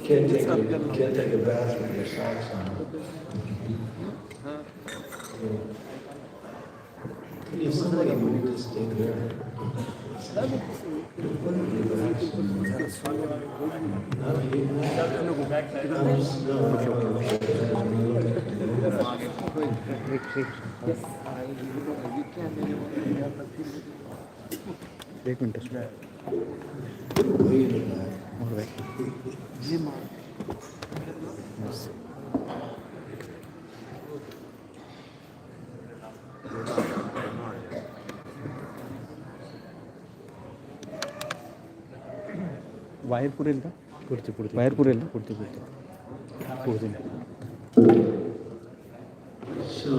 Can't take a bath with your socks on. If somebody would just stay there. एक minute wire पुरेल का पुढचे wire पुरेल ना पुढचे So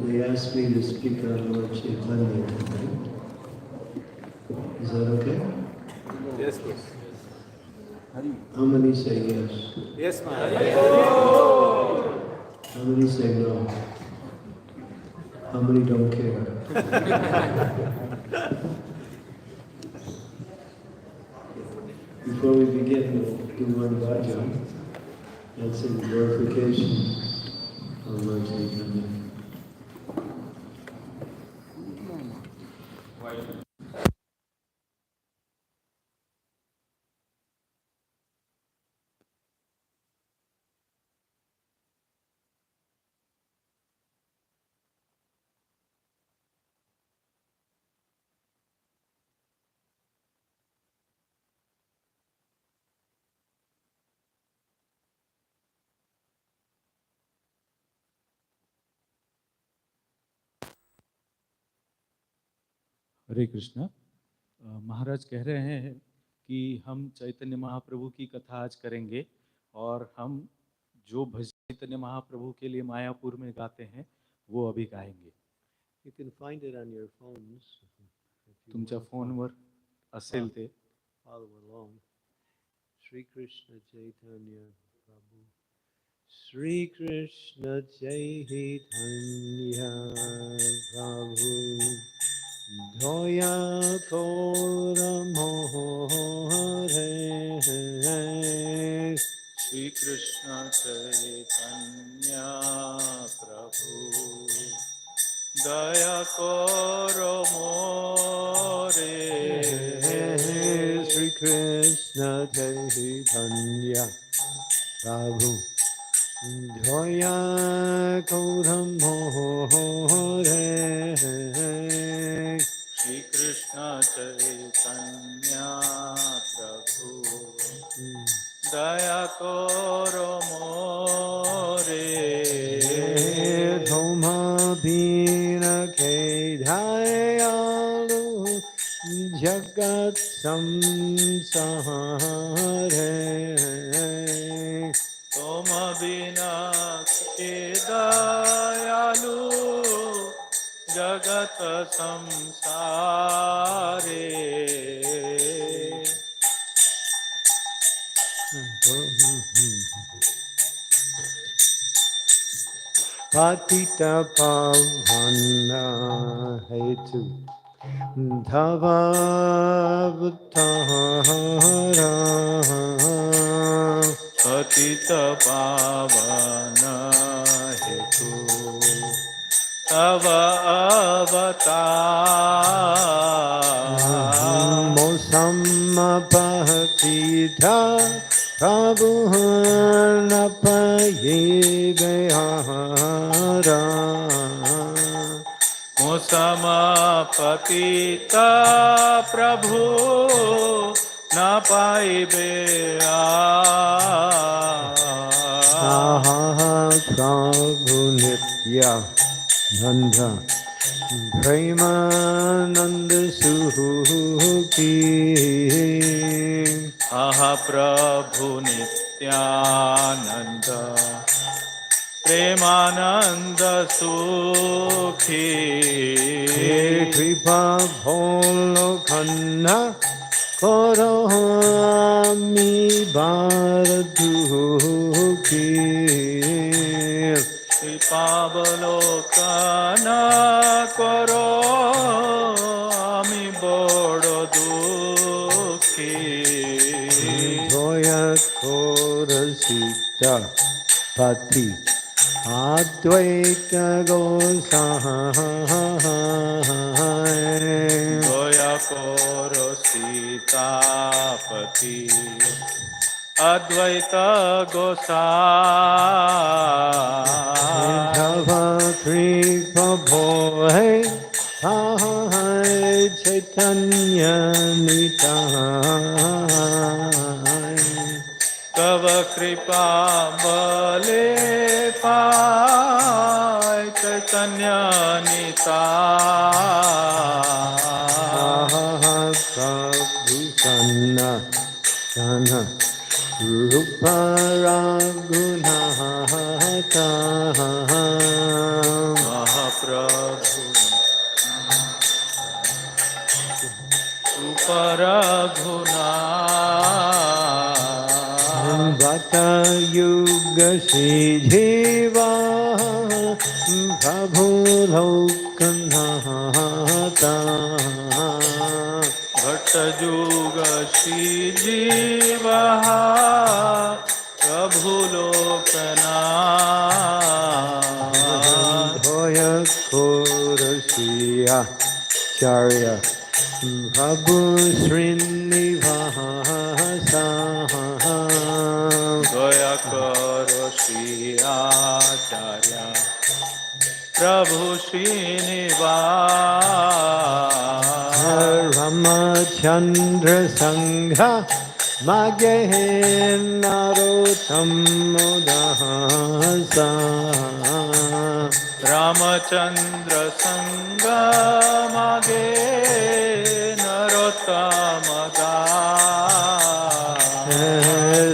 they asked me to speak on Lord Chaitanya tonight. Is that okay? Yes, please. How many say yes? Yes, ma'am. How many say no? How many don't care? Before we begin, we'll do one bhajami. That's in glorification of Lord Chaitanya. हरे कृष्णा। महाराज कह रहे हैं कि हम चैतन्य महाप्रभु की कथा आज करेंगे और हम जो भजन चैतन्य महाप्रभु के लिए मायापुर में गाते हैं वो अभी गाएंगे। You can find it on your phones. तुमच्या फोनवर असेल ते। Follow along. Shri Krishna Chaitanya Prabhu. Shri Krishna Chaitanya Prabhu. Dhoya Kora Mohare. Shri Krishna Chaitanya प्रभु दया करो मोरे। Shri Krishna Chaitanya Prabhu. Dhoya Kora Mohare. Shri Krishna Chaitanya प्रभु दया करो मोरे। Dhoma Bina Kedhayalu Jagat Samsare. तुम बिना के दयालु जगत संसारे। Patita Pavana Hetu Dhavavatara. पतित पावन हेतु तव अवतार। Mosammapahitha Prabhu Napaye Gayara. मुसमपतिता प्रभु न पाइबे Prabhu Nitya Nanda Premananda Suki. आहा प्रभु नित्यानंद प्रेमानंद सुखी। Kripa Bholo Khanna Korami Bharduki. कृपावलोकन करो आमी बड़ Kodasita Pati Advaita Gosai Goya Koro Sitapati Advaita Gosai Dhava Kripa Bhoy Chaitanya Nitai Tava Kripa Bale Pai Chaitanya Nitai Prabhu Sanna Sana Rupa Raghunata Mahaprabhu Suparaghuna Vata Yuga Siddhiva Prabhu Lokanata Bhatta Juga Shri Jivaha Prabhu Lokana Dhoya Korasiya Charya Prabhu Srinivasa Goya Karo Shri Acharya Prabhu Srinivasa Ramachandra Sangha Magyahennarotam Mudahasa Ramachandra Sangamage Narottamada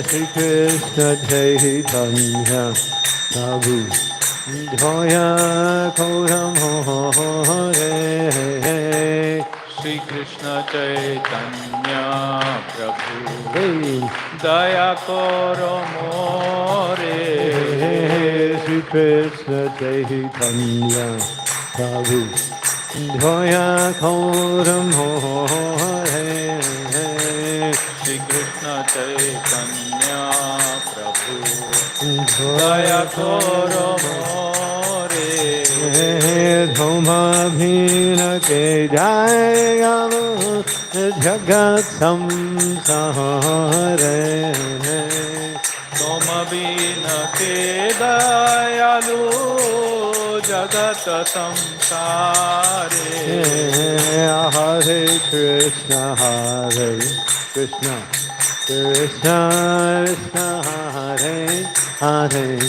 Shri Krishna Chaitanya Prabhu Dhoya Kodam Hare Shri Krishna Chaitanya Prabhu Hey Daya Koro More Shri Krishna Chaitanya Prabhu Dhoya Kodam Hare Shri Krishna Chaitanya Prabhu Daya Koro More Dhoma Bhina Ke Jaya Jagat Samsare Toma Bina Ke Dayalu Jagat Samsare Hare Krishna Krishna Krishna Krishna Hare Hare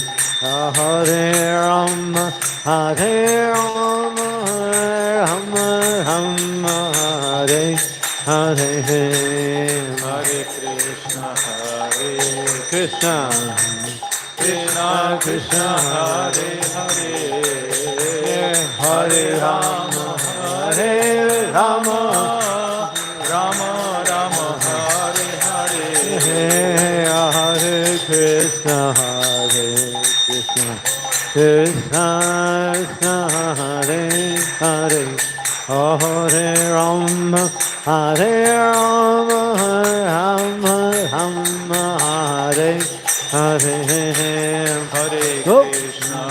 Hare Rama Hare Rama Rama Rama Hare Hare Hare Krishna Krishna Krishna Krishna Hare Hare Hare Rama Hare Rama Rama Rama Hare Hare Hare Krishna Krishna Krishna Krishna Hare Hare Hare Rama Hare Rama Rama Rama Hare Hare Hare Oh. Krishna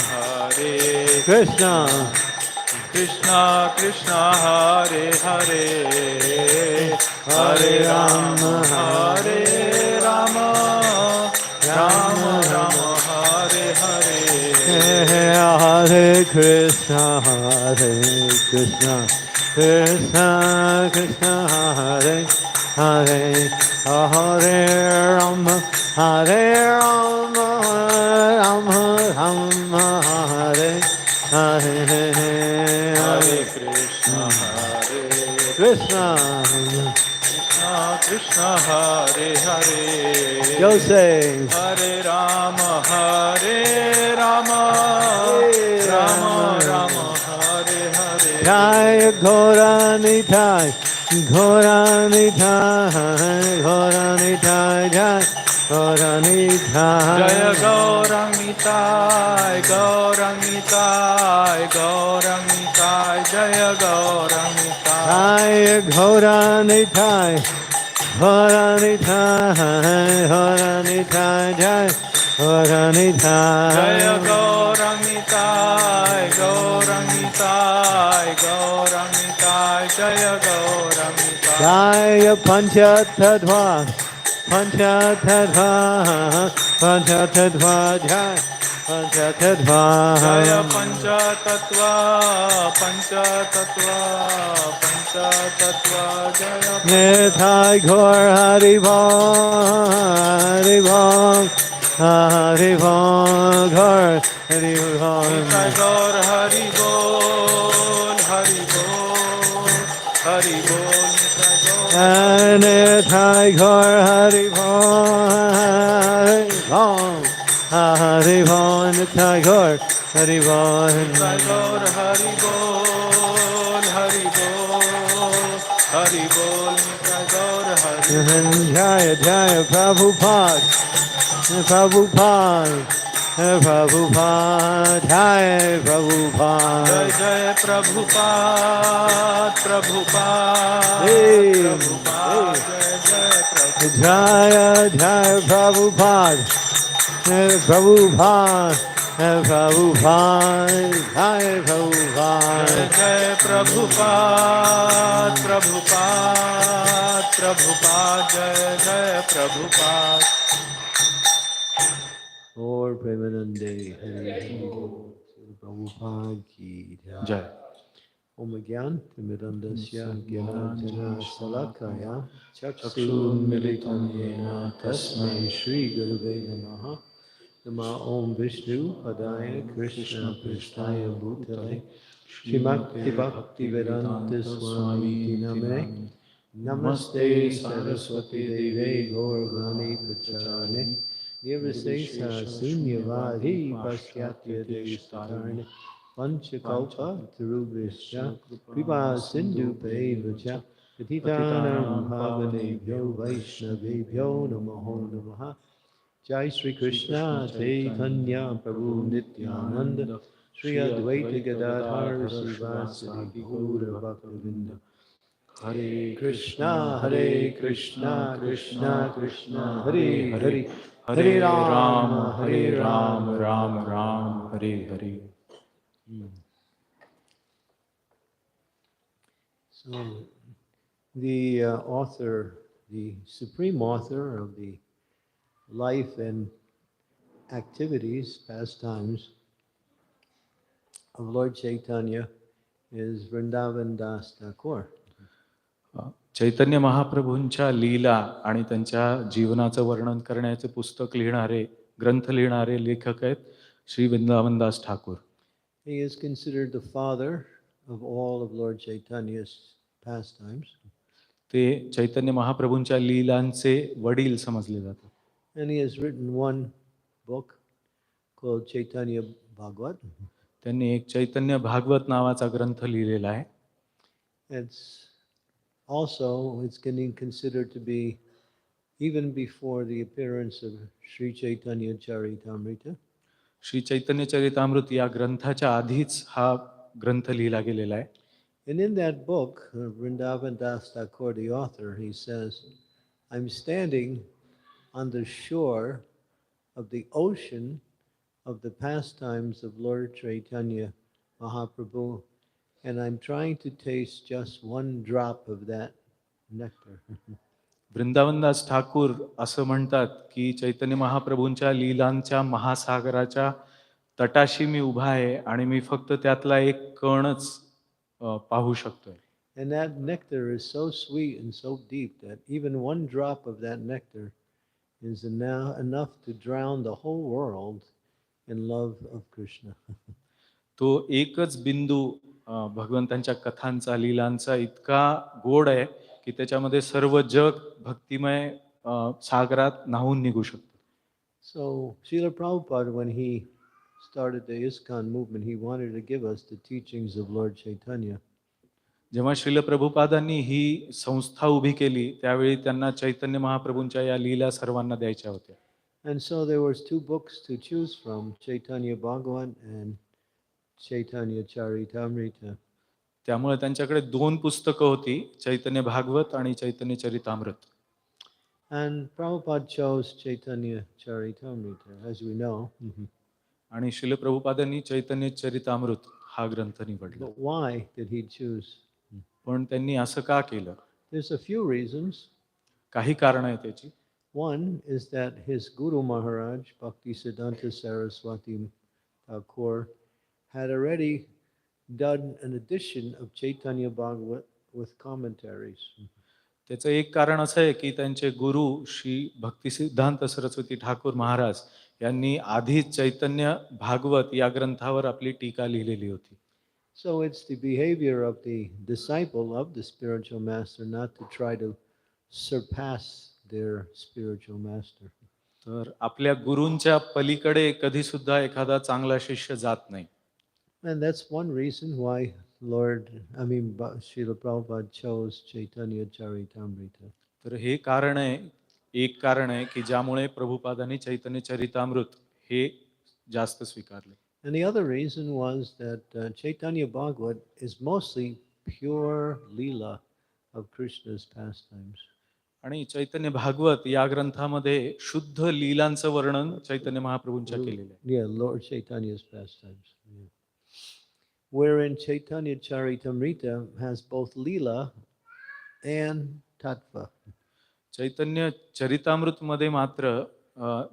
Krishna Krishna Krishna Hare Hare Hare Rama Hare Rama Rama Rama Hare Hare Hare Krishna Krishna Krishna Krishna Hare Hare Hare Rama Hare Rama Rama Rama Hare Hare Hare Krishna Krishna Krishna Krishna Hare Hare Go say Hare Rama Hare Rama Rama Rama Hare Hare Jaya Gauranitai Gauranitai Gauranitai Jaya Gauranitai Jaya Gauranitai Gauranitai Gauranitai Jaya Gauranitai Jaya Gauranitai Gauranitai Nitai Jai Gauranitai Jaya Gauranitai, Gauranitai, Gauranitai, Jaya Gauranitai. Jaya Panchatattva Panchatattva Panchatattva Jai Panchatattva Jaya Panchatattva, Panchatattva, Panchatattva, Jaya Nitai Gaur Haribol Haribol Haribol Gaur Haribol Nitai Gaur Hari Bol, Hari Bol, Hari Bol, Nitai Gaur. Nitai Gaur Haribol Haribol Nitai Gaur Haribol Nitai Gaur Hari Bol, Hari Bol, Hari Bol, Nitai Gaur Hari Bol. Jaya Jaya Prabhupada Prabhupada Prabhupada Jaya Prabhupada Jai Jai Prabhupada, Prabhupada, Hey, Prabhupada, Jai Jai Prabhupada. Jaya Jaya Prabhupada Prabhupada Prabhupada Jaya Prabhupada Jai Jai Prabhupada, Prabhupada, Prabhupada, Jai Jai Prabhupada. Lord Premanande Hari Prabhupada Ki Jai. Om Gyan Timidandasya Gyananjana Salakaya Chakshurunmilitam Chakshurunmilitam Tasmai Shri Gurave Namaha Nama Om Vishnu Padaya Krishna Prasthaya Bhutale Shrimakti Bhakti Vedanta Swami Namane Namaste Saraswati Deve Gaurvani Pracharane Nirvisesa Sunyavadi Pasyatya Deshtarane Panchakalpa Tarubhishya Kripa Sindhu Pevacha Patitanam Pavanebhyo Vaishnavebhyo Namaho Namaha Jai Sri Krishna Chaitanya Prabhu Nityananda Sri Advaita Gadadhar Srivasadi Gaura Bhaktavinda Hare Krishna Krishna Krishna Hare Hare Hare Rama, Hare Rama, Rama Rama, Hare Hare. So, the author, the supreme author of the life and activities, pastimes of Lord Chaitanya is Vrindavan Das Thakur. चैतन्य महाप्रभूंच्या लीला आणि त्यांच्या जीवनाचं वर्णन करण्याचे पुस्तक लिहिणारे, ग्रंथ लिहिणारे लेखक आहेत Shri Vrindavandas Thakur. He is considered the father of all of Lord Chaitanya's pastimes. ते चैतन्य महाप्रभूंच्या लीलांचे वडील समजले जातात. And he has written one book called Chaitanya Bhagavat. त्यांनी एक चैतन्य भागवत नावाचा ग्रंथ लिहिलेला आहे. It's getting considered to be even before the appearance of Sri Chaitanya Charitamrita. Shri Chaitanya Charitamrita या ग्रंथाच्या आधीच हा ग्रंथ लिहिला गेलेला आहे. And in that book, Vrindavan Das Thakur, the author, he says, I'm standing on the shore of the ocean of the pastimes of Lord Chaitanya Mahaprabhu, and I'm trying to taste just one drop of that nectar. Vrindavandas Thakur असं म्हणतात की चैतन्य महाप्रभूंच्या लीलांच्या महासागराच्या तटाशी मी उभा आहे आणि मी फक्त त्यातला एक कणच पाहू शकतोय. And that nectar is so sweet and so deep that even one drop of that nectar is enough to drown the whole world in love of Krishna. तो एकच बिंदू भगवंतांच्या कथांचा, लीलांचा इतका गोड आहे की त्याच्यामध्ये सर्व जग भक्तिमय सागरात न्हावून निघू शकतं. So Srila Prabhupada, when he started the ISKCON movement, he wanted to give us the teachings of Lord Chaitanya. जेव्हा श्रील प्रभुपादांनी ही संस्था उभी केली त्यावेळी त्यांना चैतन्य महाप्रभूंच्या या लीला सर्वांना द्यायच्या होत्या. And so there was two books to choose from, Chaitanya Bhagavat and Chaitanya Charitamrita. त्यामुळे त्यांच्याकडे दोन पुस्तकं होती, चैतन्य भागवत आणि चैतन्य Charitamrita. And Prabhupada chose Chaitanya Charitamrita, as we know. आणि शिल प्रभुपादांनी चैतन्य चरितामृत हा ग्रंथ निवडला. But why did he choose? पण त्यांनी असं का केलं? There's a few reasons. काही कारण आहे त्याची. One is that his Guru Maharaj, Bhaktisiddhanta Saraswati Thakur, had already done an edition of Chaitanya Bhagavat with commentaries. त्याचं एक कारण असं आहे की त्यांचे गुरु श्री भक्तिसिद्धांत सरस्वती ठाकूर महाराज यांनी आधीच चैतन्य भागवत या ग्रंथावर आपली टीका लिहिलेली होती. So it's the behavior of the disciple of the spiritual master not to try to surpass their spiritual master. तर आपल्या गुरूंच्या पलीकडे कधी सुद्धा एखादा चांगला शिष्य जात नाही. And that's one reason why Srila Prabhupada chose Chaitanya Charitamrita. तर हे कारण आहे, एक कारण आहे की ज्यामुळे प्रभुपादांनी चैतन्य चरितामृत हे जास्त स्वीकारले. And the other reason was that Chaitanya Bhagavat is mostly pure Leela of Krishna's pastimes. आणि चैतन्य भागवत या ग्रंथामध्ये शुद्ध लीलांचं वर्णन चैतन्य महाप्रभूंच्या केलेलं आहे. Yeah, Lord Chaitanya's pastimes. Yeah. Wherein Chaitanya Charitamrita has both Leela and Tattva. चैतन्य चरितामृत मध्ये मात्र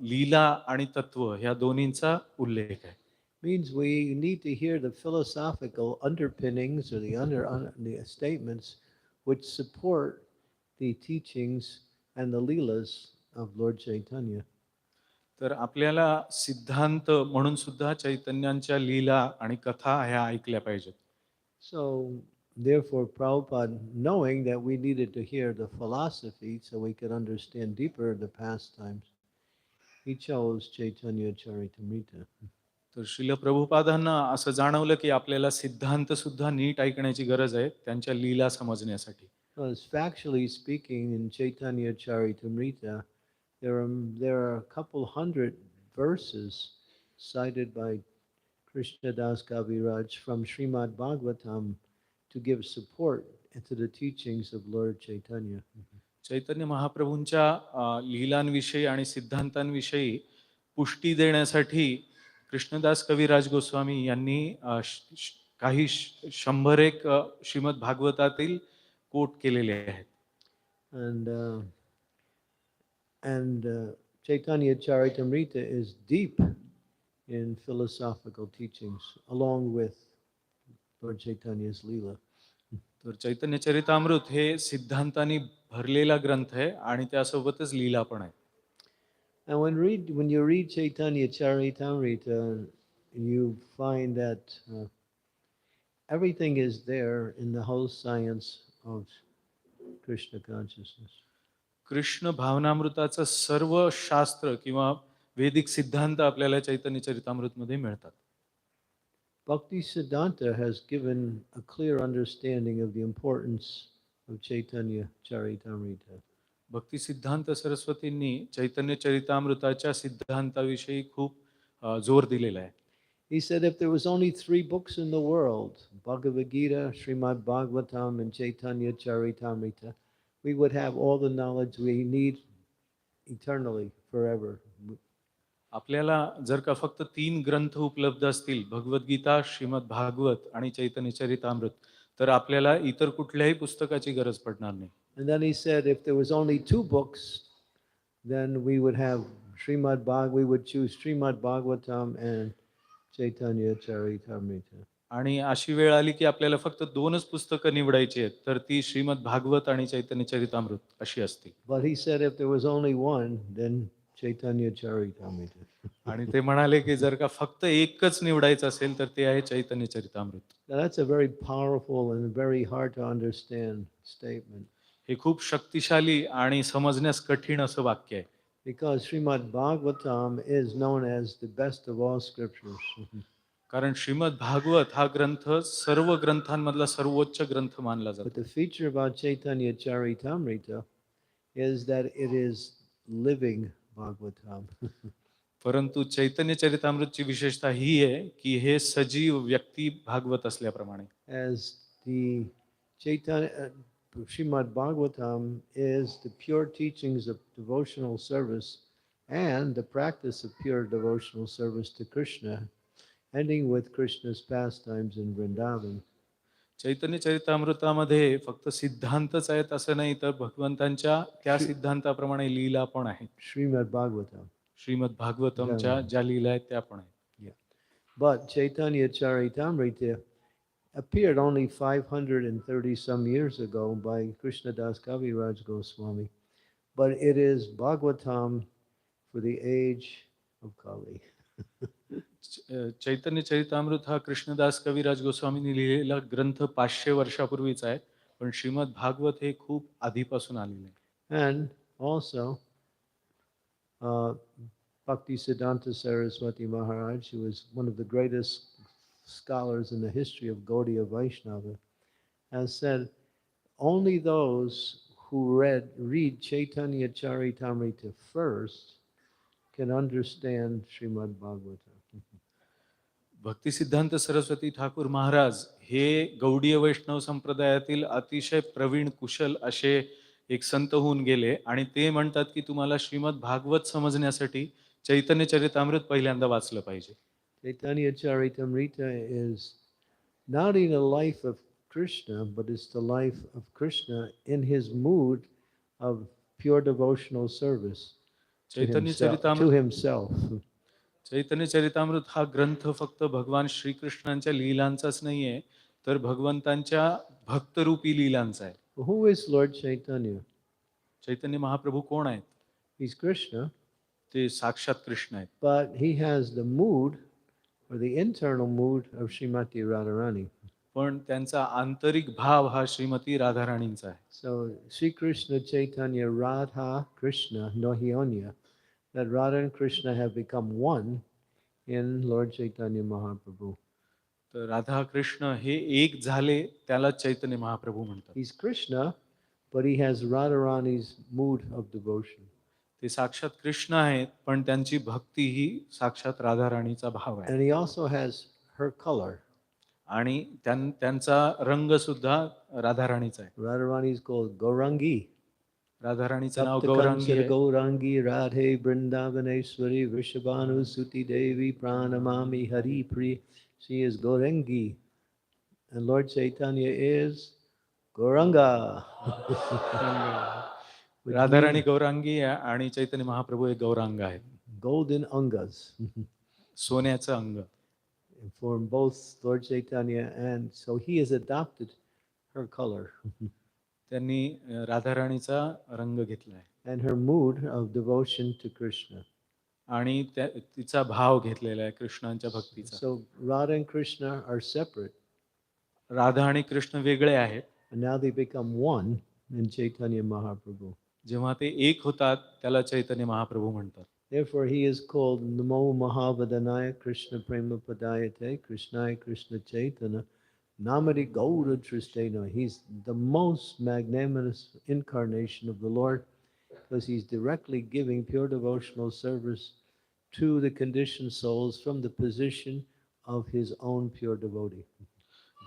लीला आणि तत्व ह्या दोन्हींचा उल्लेख आहे. Means we need to hear the philosophical underpinnings or the statements which support the teachings and the leelas of Lord Chaitanya. तर आपल्याला सिद्धांत म्हणून सुद्धा चैतन्यांच्या लीला आणि कथा ह्या ऐकल्या पाहिजेत. So therefore Prabhupada, knowing that we needed to hear the philosophy so we could understand deeper the pastimes, he chose Chaitanya Charitamrita. तर श्रील प्रभुपादांना असं जाणवलं की आपल्याला सिद्धांत सुद्धा नीट ऐकण्याची गरज आहे त्यांच्या लीला समजण्यासाठी. Because factually speaking, in Chaitanya Charitamrita, there are a couple hundred verses cited by Krishna Das Kaviraj from Srimad Bhagavatam to give support to the teachings of Lord Chaitanya. चैतन्य महाप्रभूंच्या लीलांविषयी आणि सिद्धांतांविषयी पुष्टी देण्यासाठी कृष्णदास कविराज गोस्वामी यांनी काही 101 श्रीमद भागवतातील कोट केलेले आहेत. And Chaitanya Charitamrita is deep in philosophical teachings along with Lord Chaitanya's Leela. तर चैतन्य चरितामृत हे सिद्धांतांनी भरलेला ग्रंथ आहे आणि त्यासोबतच लीला पण आहे. And when you read Chaitanya Charitamrita, you find that everything is there in the whole science of Krishna consciousness. Krishna भावनामृताचं सर्व शास्त्र किंवा वैदिक सिद्धांत आपल्याला चैतन्य चरितामृत मध्ये मिळतात. Bhaktisiddhanta has given a clear understanding of the importance of Chaitanya Charitamrita. भक्ती सिद्धांत सरस्वतींनी चैतन्य चरितामृताच्या सिद्धांताविषयी खूप जोर दिलेला आहे. He said if there was only 3 books in the world, Bhagavad Gita, Srimad Bhagavatam and Chaitanya Charitamrita, we would have all the knowledge we need eternally, forever. आपल्याला जर का फक्त 3 ग्रंथ उपलब्ध असतील, भगवद्गीता, श्रीमद भागवत आणि चैतन्य चरितामृत, तर आपल्याला इतर कुठल्याही पुस्तकाची गरज पडणार नाही. And then he said if there was only 2 books, then we would have we would choose Srimad Bhagavatam and Chaitanya Charitamrita. आणि अशी वेळ आली की आपल्याला फक्त 2च पुस्तकं निवडायची आहेत, तर ती श्रीमद भागवत आणि चैतन्य चरितामृत अशी असतील. But he said if there was only one, then Chaitanya Charitamrita. आणि ते म्हणाले की जर का फक्त एकच निवडायचं असेल तर ते आहे चैतन्य Charitamrita. That's a very powerful and very hard to understand statement. हे खूप शक्तिशाली आणि समजण्यास कठीण असं वाक्य आहे. Because Srimad Bhagavatam is known as the best of all scriptures. कारण श्रीमद भागवत हा ग्रंथ सर्व ग्रंथांमधला सर्वोच्च ग्रंथ मानला But जातो. the feature about Chaitanya Charitamrita is that it is living Bhagavatam. परंतु चैतन्य चरितामृतची विशेषता ही आहे की हे सजीव व्यक्ती Bhagavat असल्याप्रमाणे. As the Chaitanya, Srimad Bhagavatam is the pure teachings of devotional service and the practice of pure devotional service to Krishna, ending with Krishna's pastimes in Vrindavan. चैतन्य चरितामृतामध्ये फक्त सिद्धांतच आहेत असं नाही, तर भगवंतांच्या त्या सिद्धांताप्रमाणे लीला पण आहेत. Srimad Bhagavatam. श्रीमद भागवतमच्या ज्या लीला आहेत त्या पण आहेत. Yeah. But Chaitanya Charitamrita appeared only 530 some years ago by Krishnadas Kaviraj Goswami. But it is Bhagavatam for the age of Kali. चैतन्य चरितामृत हा कृष्णदास कविराज गोस्वामींनी लिहिलेला ग्रंथ 500 वर्षापूर्वीचा आहे, पण श्रीमद भागवत हे खूप आधीपासून आलेले आहे. And also, Bhaktisiddhanta Saraswati Maharaj, who was one of the greatest scholars in the history of Gaudiya Vaishnava, has said, only those who read Chaitanya Charitamrita first can understand Srimad Bhagavatam. भक्ती सिद्धांत सरस्वती ठाकूर महाराज हे गौडीय वैष्णव संप्रदायातील अतिशय प्रवीण कुशल असे एक संत होऊन गेले, आणि ते म्हणतात की तुम्हाला श्रीमद भागवत समजण्यासाठी चैतन्य चरितामृत पहिल्यांदा वाचलं पाहिजे. Chaitanya Charitamrita is not in the life of Krishna, but it's the life of Krishna in his mood of pure devotional service to himself. चैतन्य चरितामृत हा ग्रंथ फक्त भगवान श्रीकृष्णांच्या लीलांचाच नाहीये, तर भगवंतांच्या भक्तरूपी लीलांचा आहे. Who is Lord Chaitanya? Chaitanya Mahaprabhu कोण आहेत? He's Krishna. ते साक्षात कृष्ण आहेत. But he has the mood or the internal mood of Srimati Radharani. पण त्यांचा आंतरिक भाव हा श्रीमती राधाराणींचा आहे. So Sri Krishna Chaitanya Radha Krishna Nohyonya, that Radha and Krishna have become one in Lord Chaitanya Mahaprabhu. तर राधा कृष्ण हे एक झाले, त्याला चैतन्य महाप्रभू म्हणतात. He's Krishna, but he has Radharani's mood of devotion. ते साक्षात कृष्ण आहेत, पण त्यांची भक्ती ही साक्षात राधाराणीचा भाव आहे. And he also has her color. आणि त्यांचा रंग सुद्धा राधाराणीचा आहे. Radharani is called Gaurangi. राधाराणीचं नाव गौरांगी आहे. Gaurangi Radhe Vrindavaneshwari Vrishabhanu Suti Devi Pranamami Hari Priya. She is Gaurangi. And Lord Chaitanya is Gauranga. Radharani Gaurangi आहे आणि चैतन्य महाप्रभू हे गौरांग आहेत. Golden Angas. सोन्याचं अंग. For both Lord Chaitanya, and so he has adopted her color. त्यांनी राधाराणीचा रंग घेतला आहे. And her mood of devotion to Krishna. आणि तिचा भाव घेतलेला आहे कृष्णांच्या भक्तीचा. So Radha and Krishna are separate. Radha आणि कृष्ण वेगळे आहेत. And now they become one in Chaitanya Mahaprabhu. जेव्हा ते एक होतात त्याला चैतन्य महाप्रभू म्हणतात. Therefore he is called Namo Mahavadanaya Krishna Prema Padayate Krishnaya Krishna Chaitanya Namadi Gaura Tristena. He's the most magnanimous incarnation of the Lord because he's directly giving pure devotional service to the conditioned souls from the position of his own pure devotee.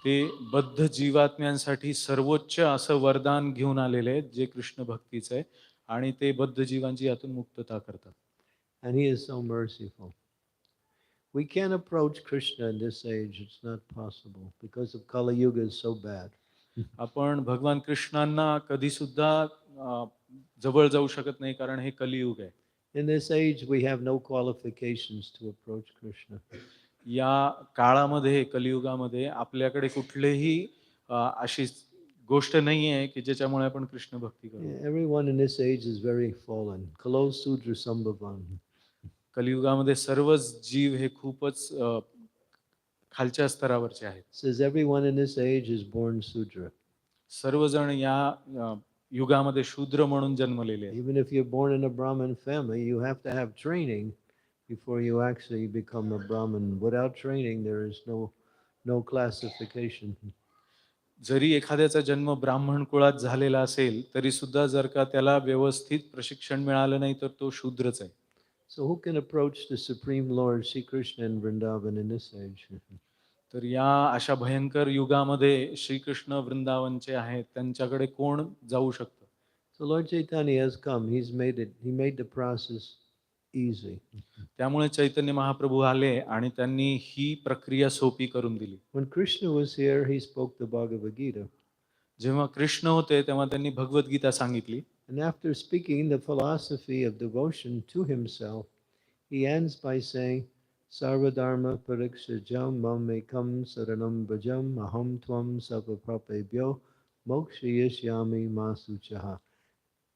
ते बद्ध जीवात्म्यांसाठी सर्वोच्च असं वरदान घेऊन आलेले आहेत, जे कृष्ण भक्तीचं आहे, आणि ते बद्ध जीवांची यातून मुक्तता करतात. And he is so merciful. We can't approach Krishna in this age. It's not possible because of Kali Yuga is so bad. आपण भगवान कृष्णांना कधी सुद्धा जवळ जाऊ शकत नाही, कारण हे कलियुग आहे. In this age, we have no qualifications to approach Krishna. या काळामध्ये, कलियुगामध्ये आपल्याकडे कुठलेही अशी गोष्ट नाही आहे की ज्याच्यामुळे आपण कृष्ण भक्ती करू. Everyone in this age is very fallen. Kalo Sudra Sambhavan. कलियुगामध्ये सर्वच जीव हे खूपच खालच्या स्तरावरचे आहेत. Says everyone in this age is born Sudra. सर्वजण या युगामध्ये शूद्र म्हणून जन्मलेले आहेत. Even if you're born in a Brahmin family, you have to have training before you actually become a Brahmin. Without training, there is no classification. जरी एखाद्याचा जन्म ब्राह्मण कुळात झालेला असेल, तरी सुद्धा जर का त्याला व्यवस्थित प्रशिक्षण मिळालं नाही, तर तो शूद्रच आहे. So who can approach the Supreme Lord Sri Krishna in Vrindavan in this age? तर या अशा भयंकर युगामध्ये श्रीकृष्ण वृंदावनचे आहेत, त्यांच्याकडे कोण जाऊ शकतं? So Lord Chaitanya has come. He made the process easy. त्यामुळे चैतन्य महाप्रभू आले आणि त्यांनी ही प्रक्रिया सोपी करून दिली. When Krishna was here, he spoke the Bhagavad Gita. जेव्हा कृष्ण होते तेव्हा त्यांनी भगवद्गीता सांगितली. And after speaking the philosophy of devotion to himself, he ends by saying, Sarvadharma parikshajam mam ekam saranam bhajam aham tvam savaprapebhyo mokshayishyami masuchaha.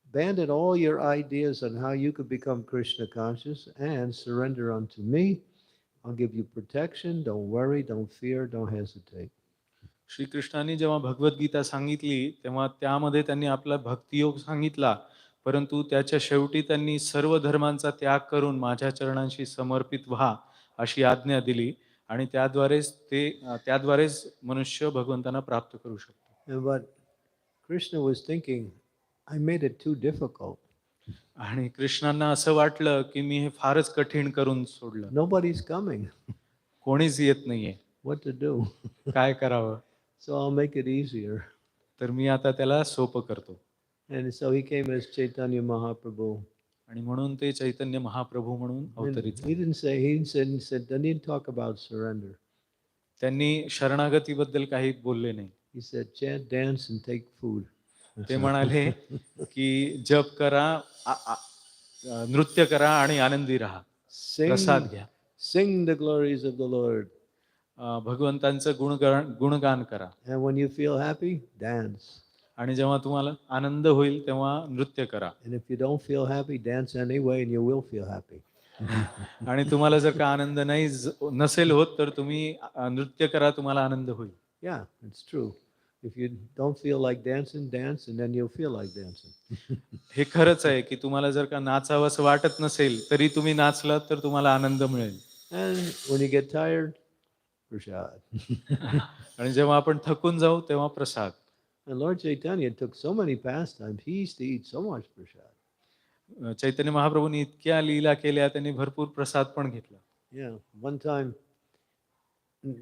Abandon all your ideas on how you could become Krishna conscious and surrender unto me. I'll give you protection. Don't worry, don't fear, don't hesitate. श्रीकृष्णांनी जेव्हा भगवद्गीता सांगितली तेव्हा त्यामध्ये त्यांनी आपला भक्तियोग सांगितला, परंतु त्याच्या शेवटी त्यांनी सर्व धर्मांचा त्याग करून माझ्या चरणांशी समर्पित व्हा अशी आज्ञा दिली आणि त्याद्वारेच मनुष्य भगवंतांना प्राप्त करू शकतो. And what Krishna was thinking, I made it too difficult. आणि कृष्णांना असं वाटलं की मी हे फारच कठीण करून सोडलं. Nobody's coming. कोणीच येत नाहीये. What to do? काय करावं? So I'll make it easier. तर मी आता त्याला सोपं करतो. And so he came as Chaitanya Mahaprabhu. आणि म्हणून ते चैतन्य महाप्रभू म्हणून And अवतरित he didn't say, he said, don't need to talk about surrender. त्यांनी शरणागतीबद्दल काही बोलले नाही. He said, chant, dance, and take food. ते म्हणाले की जप करा, नृत्य करा आणि आनंदी राहा, प्रसाद घ्या. Sing the glories of the Lord. भगवंतांचं गुणगान करा. And when you feel happy, dance. आणि जेव्हा तुम्हाला आनंद होईल तेव्हा नृत्य करा. And if you don't feel happy, dance anyway and you will feel happy. आणि तुम्हाला जर का आनंद नसेल होत तर तुम्ही नृत्य करा, तुम्हाला आनंद होईल. Yeah, it's true. If you don't feel like dancing, dance and then you'll feel like dancing. हे खरंच आहे की तुम्हाला जर का नाचावंसं वाटत नसेल तरी तुम्ही नाचलात तर तुम्हाला आनंद मिळेल. And when you get tired, prasad. आणि जेव्हा आपण थकून जाऊ तेव्हा प्रसाद. And Lord Chaitanya took so many pastimes. He used to eat so much prasad. चैतन्य महाप्रभूंनी इतक्या लीला केल्या, त्यांनी भरपूर प्रसाद पण घेतला. Yeah, one time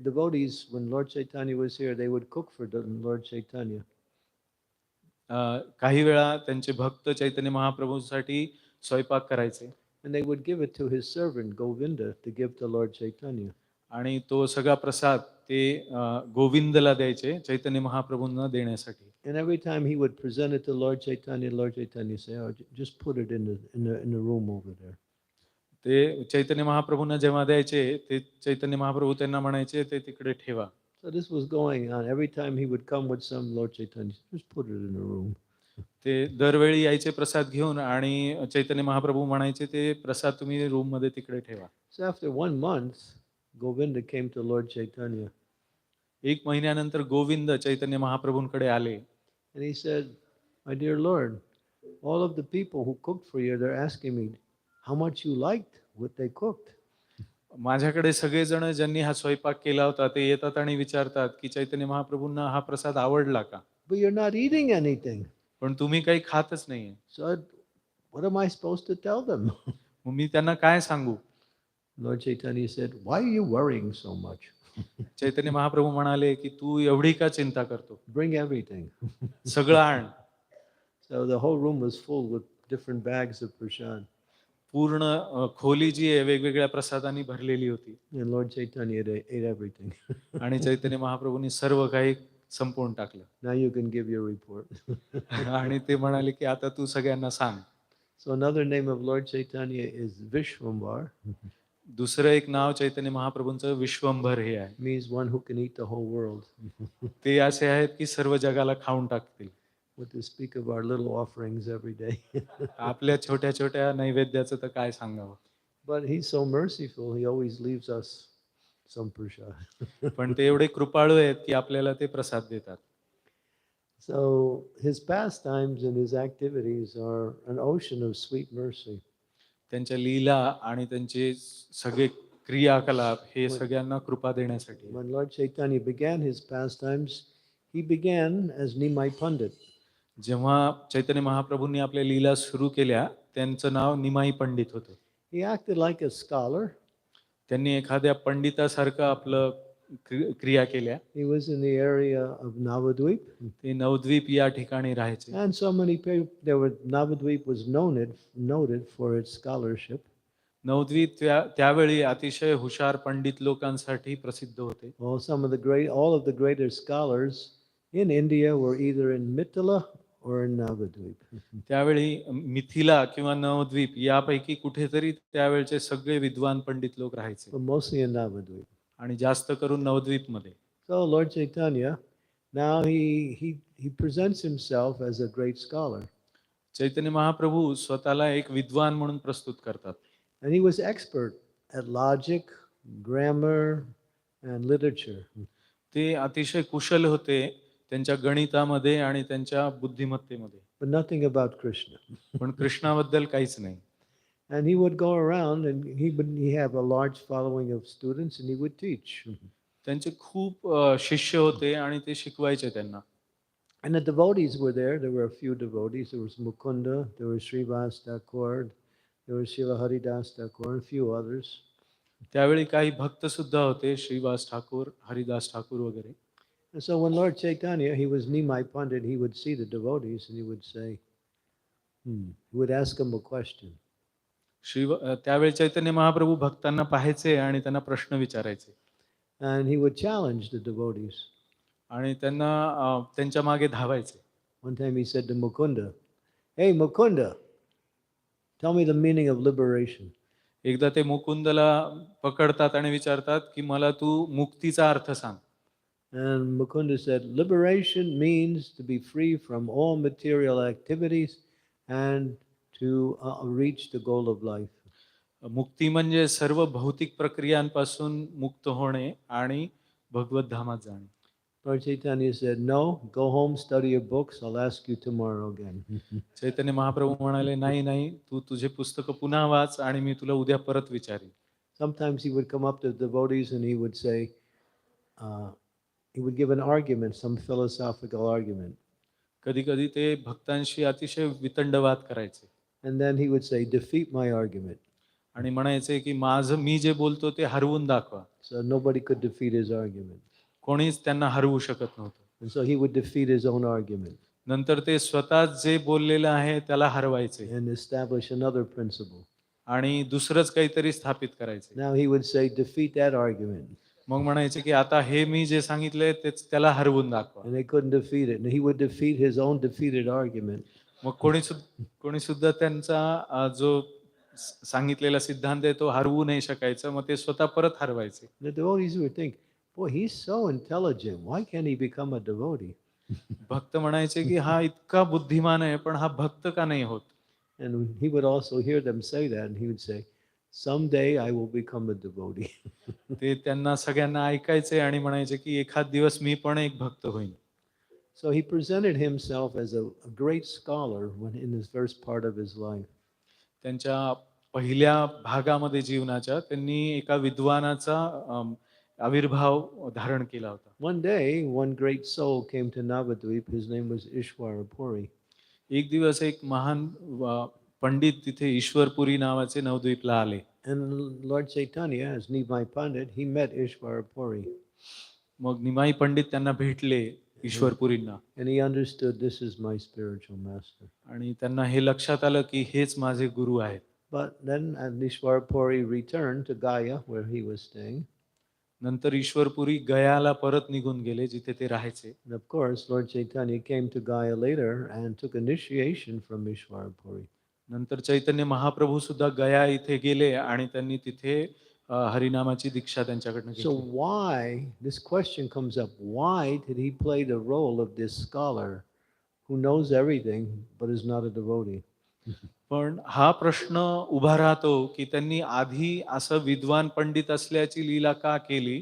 devotees, when Lord Chaitanya was here, they would cook for Lord Chaitanya. काही वेळा त्यांचे भक्त चैतन्य महाप्रभूंसाठी स्वयंपाक करायचे. And they would give it to his servant Govinda to give to Lord Chaitanya. आणि तो सगळा प्रसाद ते गोविंदला द्यायचे, चैतन्य महाप्रभूंना देण्यासाठी. And every time he would present it to Lord Chaitanya say, "Oh, just put it in the room over there." ते चैतन्य महाप्रभूंना जेव्हा द्यायचे ते चैतन्य महाप्रभू त्यांना म्हणायचे ते तिकडे ठेवा. So this was going on. Every time he would come with some, Lord Chaitanya, just put it in the room. ते दरवेळी यायचे प्रसाद घेऊन आणि चैतन्य महाप्रभू म्हणायचे ते प्रसाद तुम्ही रूम मध्ये तिकडे ठेवा. So after 1 month, Govinda came to Lord Chaitanya. एक महिन्यानंतर गोविंद चैतन्य महाप्रभूंकडे आले. And he said, "My dear Lord, all of the people who cooked for you, they're asking me how much you liked what they cooked." माझ्याकडे सगळेजण ज्यांनी हा स्वयंपाक केला होता ते येतात आणि विचारतात की चैतन्य महाप्रभूंना हा प्रसाद आवडला का? But you're not eating anything. पण तुम्ही काही खातच नाहीये. So what am I supposed to tell them? मग मी त्यांना काय सांगू? Lord Chaitanya said, "Why are you worrying so much? Chaitanya Mahaprabhu म्हणाले की तू एवढी का चिंता करतो? Bring everything." सगळं आण. So the whole room was full with different bags of prasad. पूर्ण खोली जी आहे वेगवेगळ्या प्रसादांनी भरलेली होती. And Lord Chaitanya ate everything. आणि चैतन्य महाप्रभूंनी सर्व काही संपवून टाकलं. Now you can give your report. आणि ते म्हणाले की आता तू सगळ्यांना सांग. So another name of Lord Chaitanya is Vishwambar. दुसरं एक नाव चैतन्य महाप्रभूंचं विश्वंभर हे आहे. Means one who can eat the whole world. ते असे आहेत की सर्व जगाला खाऊन टाकतील. What to speak of our little offerings every day. आपल्या छोट्या छोट्या नैवेद्याचं तर काय सांगावं. But he's so merciful, he always leaves us some prasad. पण ते एवढे कृपाळू आहेत की आपल्याला ते प्रसाद देतात. So his pastimes and his activities are an ocean of sweet mercy. त्यांच्या लीला आणि त्यांचे सगळे क्रियाकलाप हे सगळ्यांना कृपा देण्यासाठी. When Lord Chaitanya began his pastimes, he began as Nimai Pandit. जेव्हा चैतन्य महाप्रभूंनी आपल्या लीला सुरू केल्या त्यांचं नाव निमाई पंडित होतं. He acted like a scholar. त्यांनी एखाद्या पंडितासारखं आपलं क्रिया केल्या. He was in the area of Navadvip. ते नवद्वीप या ठिकाणी राहायचे. And so many people, Navadvip was noted for its scholarship. Nabadwip त्यावेळी अतिशय हुशार पंडित लोकांसाठी प्रसिद्ध होते. All of the greater scholars in India were either in Mithila or in Navadvip. त्यावेळी मिथिला किंवा नवद्वीप यापैकी कुठेतरी त्यावेळचे सगळे विद्वान पंडित लोक राहायचे. But mostly in Navadvip. आणि जास्त करून नवद्वीप मध्ये. So Lord Chaitanya, now he presents himself as a great scholar. Chaitanya Mahaprabhu स्वतःला एक विद्वान म्हणून प्रस्तुत करतात. And he was expert at logic, grammar, and literature. ते अतिशय कुशल होते त्यांच्या गणितामध्ये आणि त्यांच्या बुद्धिमत्तेमध्ये. But nothing about Krishna. पण कृष्णाबद्दल काहीच नाही. And he would go around and he have a large following of students and he would teach. त्यांचे खूप शिष्य होते आणि ते शिकवायचे त्यांना. And the devotees were there. There were a few devotees. There was Mukunda, there was Srivas Thakur, there was Srila Haridas Thakur, and a few others. त्यावेळी काही भक्त सुद्धा होते, श्रीवास ठाकूर, हरिदास ठाकूर वगैरे. And so when Lord Chaitanya, he was Nimai Pandit, he would see the devotees and he would say, he would ask them a question. त्यावेळी चैतन्य महाप्रभू भक्तांना पाहायचे आणि त्यांना प्रश्न विचारायचे. And he would challenge the devotees. आणि त्यांना त्यांच्या मागे धावायचे. One time he said to Mukunda, "Hey Mukunda, tell me the meaning of liberation." एकदा ते मुकुंदला पकडतात आणि विचारतात की मला तू मुक्तीचा अर्थ सांग. And Mukunda said, "Liberation means to be free from all material activities and to reach the goal of life." मुक्ती म्हणजे सर्व भौतिक प्रक्रियांपासून मुक्त होणे आणि भगवत धामात जाणे. Lord Chaitanya said, "No, go home, study your books. I'll ask you tomorrow again." Chaitanya Mahaprabhu म्हणाले, नाही नाही, तू तुझे पुस्तक पुन्हा वाच आणि मी तुला उद्या परत विचारीन. Sometimes he would come up to the devotees and he would say, he would give an argument, some philosophical argument. कधी कधी ते भक्तांशी अतिशय वितंडवाद करायचे. And then he would say, "Defeat my argument." आणि म्हणायचे की मी जे बोलतो ते हरवून दाखवा. So nobody could defeat his argument. कोणीच त्यांना हरवू शकत नव्हतं. And so he would defeat his own argument. नंतर ते स्वतः जे बोललेलं आहे त्याला हरवायचे And establish another principle. आणि दुसरंच काहीतरी स्थापित करायचे. Now he would say, "Defeat that argument." मग म्हणायचे की आता हे मी जे सांगितलंय तेच त्याला हरवून दाखवा. And they couldn't defeat it. And he would defeat his own defeated argument. मग कोणी सुद्धा त्यांचा जो सांगितलेला सिद्धांत आहे तो हरवू नाही शकायचा. मग ते स्वतः परत हरवायचे. The devotees would think, "Boy, he's so intelligent. Why can't he become a devotee?" भक्त म्हणायचे की हा इतका बुद्धिमान आहे पण हा भक्त का नाही होत. And he would also hear them say that, and he would say, "Someday I will become a devotee." ते त्यांना सगळ्यांना ऐकायचे आणि म्हणायचे की एखाद दिवस मी पण एक भक्त होईन. So he presented himself as a great scholar when in his first part of his life. त्यांच्या पहिल्या भागामध्ये जीवनाच्या त्यांनी एका विद्वानाचा आविर्भाव धारण केला होता. One day, one great soul came to Navadvip. His name was Ishwarapuri. एक दिवस एक महान पंडित तिथे ईश्वरपुरी नावाचे नवद्वीपला आले. And Lord Chaitanya, as Nimai Pandit, he met Ishwarapuri. मग निमाई पंडित त्यांना भेटले ईश्वरपुरींना. And he understood, this is my spiritual master. आणि त्यांना हे लक्षात आलं की हेच माझे गुरु आहेत. But then Ishwarapuri returned to Gaya, where he was staying. नंतर ईश्वरपुरी गयाला परत निघून गेले जिथे ते राहायचे. And of course, Lord Chaitanya came to Gaya later and took initiation from Ishwarapuri. नंतर चैतन्य महाप्रभू सुद्धा गया इथे गेले आणि त्यांनी तिथे हरिनामाची दीक्षा त्यांच्याकडनं So घेतली. why, this question comes up, why did he play the role of this scholar who knows everything but is not a devotee? पण हा प्रश्न उभा राहतो की त्यांनी आधी असं विद्वान पंडित असल्याची लीला का केली,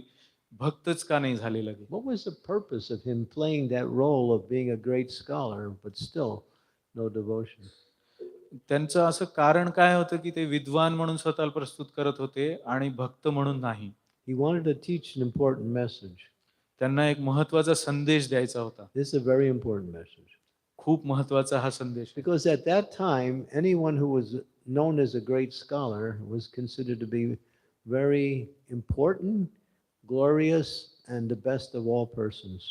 भक्तच का नाही झाले लगे. What was the purpose of him playing that role of being a great scholar but still no devotion? त्यांचं असं कारण काय होतं की ते विद्वान म्हणून स्वतःला प्रस्तुत करत होते आणि भक्त म्हणून नाही. He wanted to teach an important message. त्यांना एक महत्त्वाचा संदेश द्यायचा होता. This is a very important message. खूप महत्त्वाचा हा संदेश. Because at that time, anyone who was known as a great scholar was considered to be very important, glorious, and the best of all persons.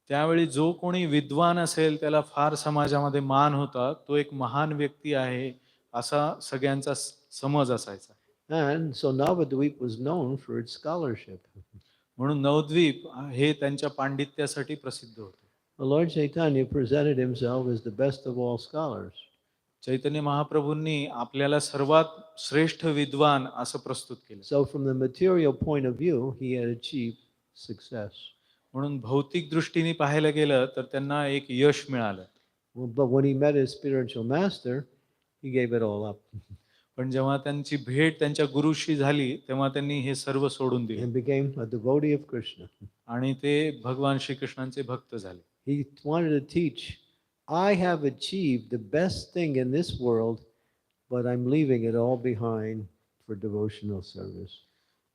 त्यावेळी जो कोणी विद्वान असेल त्याला फार समाजामध्ये मान होता, तो एक महान व्यक्ती आहे असा सगळ्यांचा समज असायचा. And so Navadvip was known for its scholarship. म्हणून नवद्वीप हे त्यांच्या पांडित्यासाठी प्रसिद्ध होते. Lord Chaitanya presented himself as the best of all scholars. चैतन्य महाप्रभूंनी आपल्याला सर्वात श्रेष्ठ विद्वान असं प्रस्तुत केलं. So from the material point of view, he had achieved success. म्हणून भौतिक दृष्टीने पाहायला गेलं तर त्यांना एक यश मिळालं. But when he met his spiritual master, he gave it all up. पण जेव्हा त्यांची भेट त्यांच्या गुरुशी झाली तेव्हा त्यांनी हे सर्व सोडून दिले And became a devotee of Krishna. आणि ते भगवान श्रीकृष्णांचे भक्त झाले. He wanted to teach, I have achieved the best thing in this world, but I'm leaving it all behind for devotional service.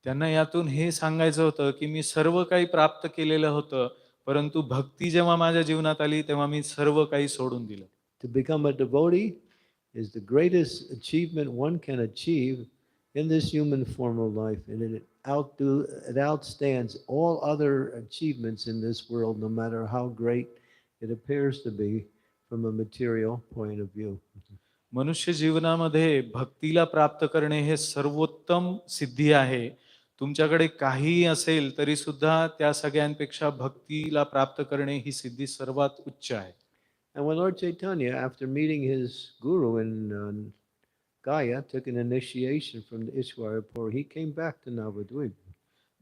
त्यांना यातून हे सांगायचं होतं की मी सर्व काही प्राप्त केलेलं होतं, परंतु भक्ती जेव्हा माझ्या जीवनात आली तेव्हा मी सर्व काही सोडून दिलं. To become a devotee is the greatest achievement one can achieve in this human form of life, and it outstands all other achievements in this world, no matter how great it appears to be from a material point of view. मनुष्य जीवनामध्ये भक्तीला प्राप्त करणे हे सर्वोत्तम सिद्धी आहे. तुमच्याकडे काहीही असेल तरी सुद्धा त्या सगळ्यांपेक्षा भक्तीला प्राप्त करणे ही सिद्धी सर्वात उच्च आहे. And when Lord Chaitanya, after meeting his guru in Gaya, took an initiation from the Ishwarapur, he came back to Navadvip.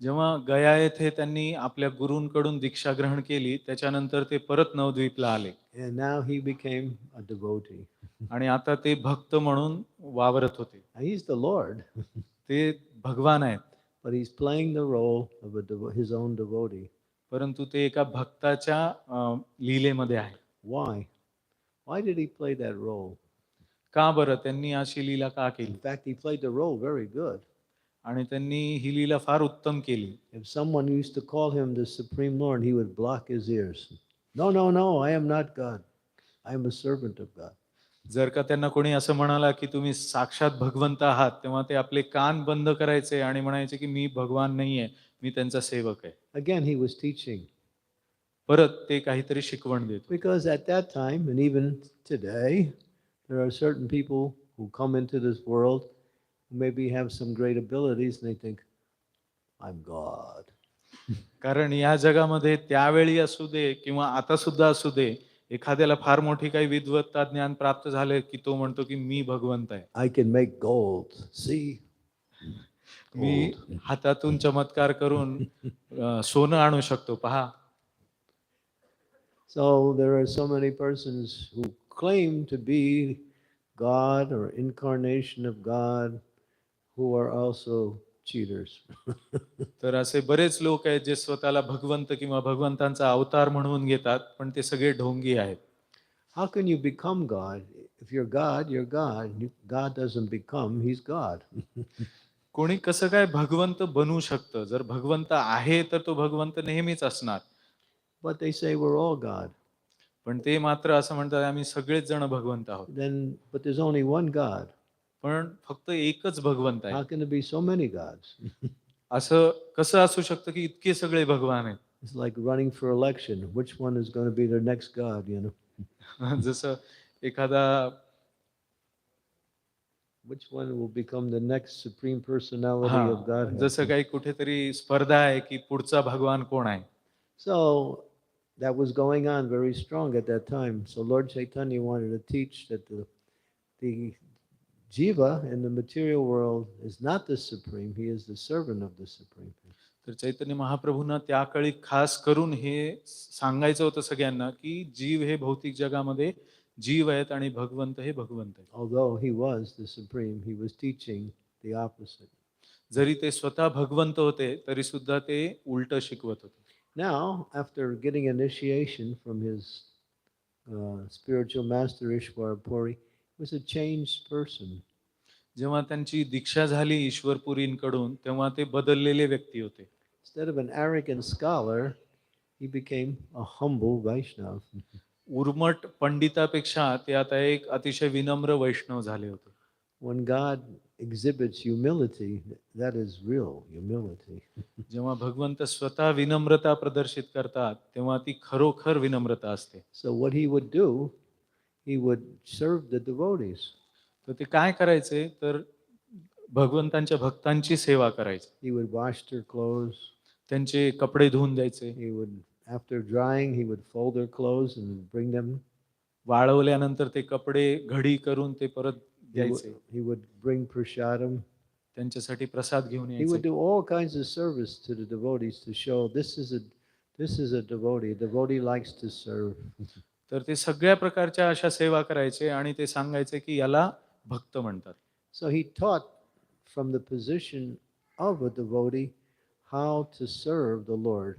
जेव्हा गया येथे त्यांनी आपल्या गुरूंकडून दीक्षा ग्रहण केली त्याच्यानंतर ते परत नवद्वीपला आले. And now he became a devotee. आणि आता ते भक्त म्हणून वावरत होते. And he's the Lord, ते भगवान आहेत, but he's playing the role of his own devotee. परंतु ते एका भक्ताच्या लीलेमध्ये आहे. Why? Why did he play that role? का बरं त्यांनी अशी लीला का केली? In fact, he played the role very good. आणि त्यांनी ही लीला फार उत्तम केली. If someone used to call him the Supreme Lord, he would block his ears. No, no, no, I am not God. I am a servant of God. जर का त्यांना कोणी असं म्हणाला की तुम्ही साक्षात भगवंत आहात, तेव्हा ते आपले कान बंद करायचे आणि म्हणायचे की मी भगवान नाहीये, मी त्यांचा सेवक आहे. Again, he was teaching. परत ते काहीतरी शिकवण देत. Because at that time, and even today, there are certain people who come into this world who maybe have some great abilities and they think, I'm God. कारण या जगामध्ये त्यावेळी असू दे किंवा आता सुद्धा असू दे, एखाद्याला फार मोठी काही विद्वत्ता ज्ञान प्राप्त झाले की तो म्हणतो की मी भगवंत आहे. I can make gold. See? मी हातातून चमत्कार करून सोनं आणू शकतो, पहा. So there are so many persons who claim to be God or incarnation of God who are also cheaters. तर असे बरेच लोक आहेत जे स्वतःला भगवंत किंवा भगवंतांचा अवतार म्हणून घेतात, पण ते सगळे ढोंगी आहेत. How can you become God? If you're God, you're God. God doesn't become, he's God. कोणी कसं काय भगवंत बनू शकतं? जर भगवंत आहे तर तो भगवंत नेहमीच असणार. But they say we're all God. पण ते मात्र असं म्हणतात आम्ही सगळेच जण भगवंत आहोत. But there's only one God. पण फक्त एकच भगवंत आहे. How can there be so many gods? असं कसं असू शकतं की इतके सगळे भगवान आहेत? It's like running for election. Which one is going to be the next God, you know? जसं एखादा Which one will become the next supreme personality of God? जसं काही कुठेतरी स्पर्धा आहे की पुढचा भगवान कोण आहे. So that was going on very strong at that time. So Lord Chaitanya wanted to teach that the jiva in the material world is not the supreme, he is the servant of the supreme. तर चैतन्य महाप्रभूंना त्या काळी खास करून हे सांगायचं होतं सगळ्यांना की जीव हे भौतिक जगामध्ये जीव आहेत आणि भगवंत हे भगवंत आहेत. Although he was the supreme, he was teaching the opposite. जरी ते स्वतः भगवंत होते तरी सुद्धा ते उलट शिकवत होते. Now, after getting initiation from his spiritual master Ishwar Puri, he was a changed person. जेव्हा त्यांची दीक्षा झाली ईश्वरपुरींकडून तेव्हा ते बदललेले व्यक्ती होते. Instead of an arrogant scholar, he became a humble Vaishnava. उर्मट पंडितापेक्षा ते आता एक अतिशय विनम्र वैष्णव झाले होते. When God exhibits humility, that is real humility. जेव्हा भगवंत स्वतः विनम्रता प्रदर्शित करतात तेव्हा ती खरोखर विनम्रता असते. So what he would do, he would serve the devotees. तर ते काय करायचे तर भगवंतांच्या भक्तांची सेवा करायचे. He would wash their clothes. त्यांचे कपडे धुवून द्यायचे. He would, after drying, he would fold their clothes and bring them. वाळवल्यानंतर ते कपडे घडी करून ते परत द्यायचे. He would bring prasadam. त्यांच्यासाठी प्रसाद घेऊन He would यायचे. do all kinds of service to the devotees to show this is a devotee. A devotee likes to serve. तर ते सगळ्या प्रकारच्या अशा सेवा करायचे आणि ते सांगायचे की याला भक्त म्हणतात. So he taught from the position of a devotee how to serve the Lord.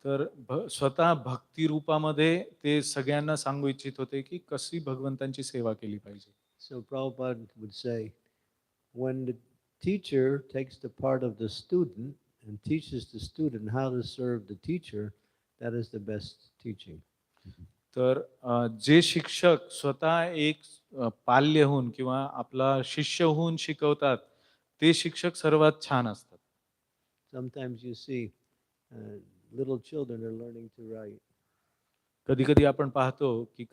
तर स्वतः भक्ती रूपामध्ये ते सगळ्यांना सांगू इच्छित होते की कशी भगवंतांची सेवा केली पाहिजे. So Prabhupada would say, when the teacher takes the part of the student and teaches the student how to serve the teacher, that is the best teaching. तर जे शिक्षक स्वतः एक पाल्य होऊन किंवा आपला शिष्य होऊन शिकवतात ते शिक्षक सर्वात छान असतात. Sometimes you see little children are learning to write. कधी कधी आपण पाहतो की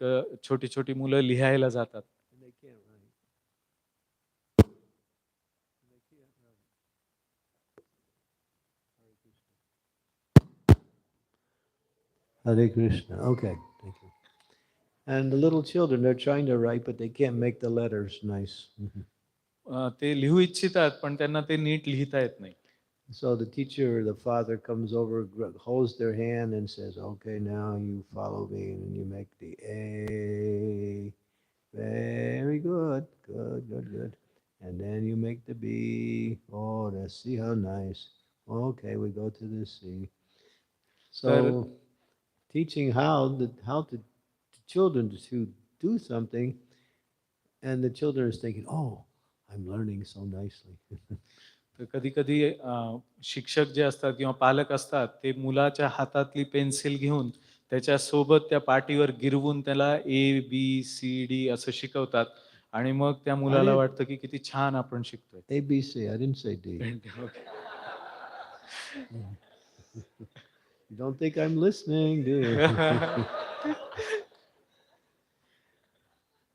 छोटी छोटी मुलं लिहायला जातात. And they can't write. Hare Krishna. Okay, thank you. And the little children, they're trying to write, but they can't make the letters nice. ते लिहू इच्छितात पण त्यांना ते नीट लिहिता येत नाही. So the teacher, the father comes over, holds their hand and says, okay, now you follow me and you make the A. Very good, good, good, good. And then you make the B. Oh, let's see how nice. Okay, we go to the C. So teaching how to children to do something, and the children is thinking, oh, I'm learning so nicely. तर कधी कधी शिक्षक जे असतात किंवा पालक असतात ते मुलाच्या हातातली पेन्सिल घेऊन त्याच्या सोबत त्या पाटीवर गिरवून त्याला ABCD असं शिकवतात आणि मग त्या मुलाला वाटतं की किती छान आपण शिकतोय. ABC, I didn't say D. You don't think I'm listening, do you?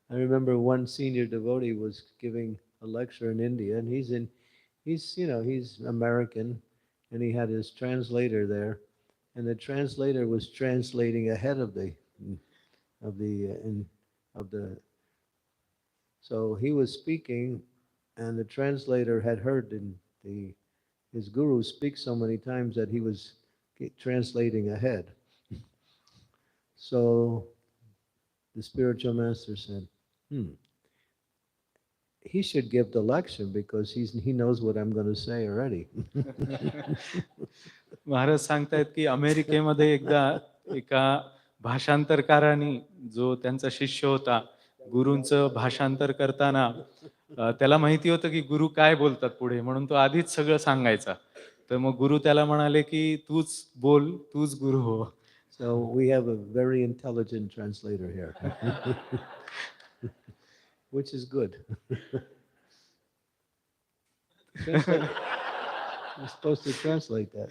I remember one senior devotee was giving a lecture in India, and he's American, and he had his translator there, and the translator was translating ahead of the. So he was speaking, and the translator had heard his guru speak so many times that he was translating ahead. So the spiritual master said, he should give the lecture because he knows what I'm going to say already. महाराज सांगतायत की अमेरिकेमध्ये एकदा एका भाषांतरकाराने जो त्यांचा शिष्य होता गुरूंचं भाषांतर करताना त्याला माहिती होतं की गुरु काय बोलतात पुढे म्हणून तो आधीच सगळं सांगायचा. तर मग गुरु त्याला म्हणाले की तूच बोल, तूच गुरु हो. So we have a very intelligent translator here. Which is good. You're supposed to translate that.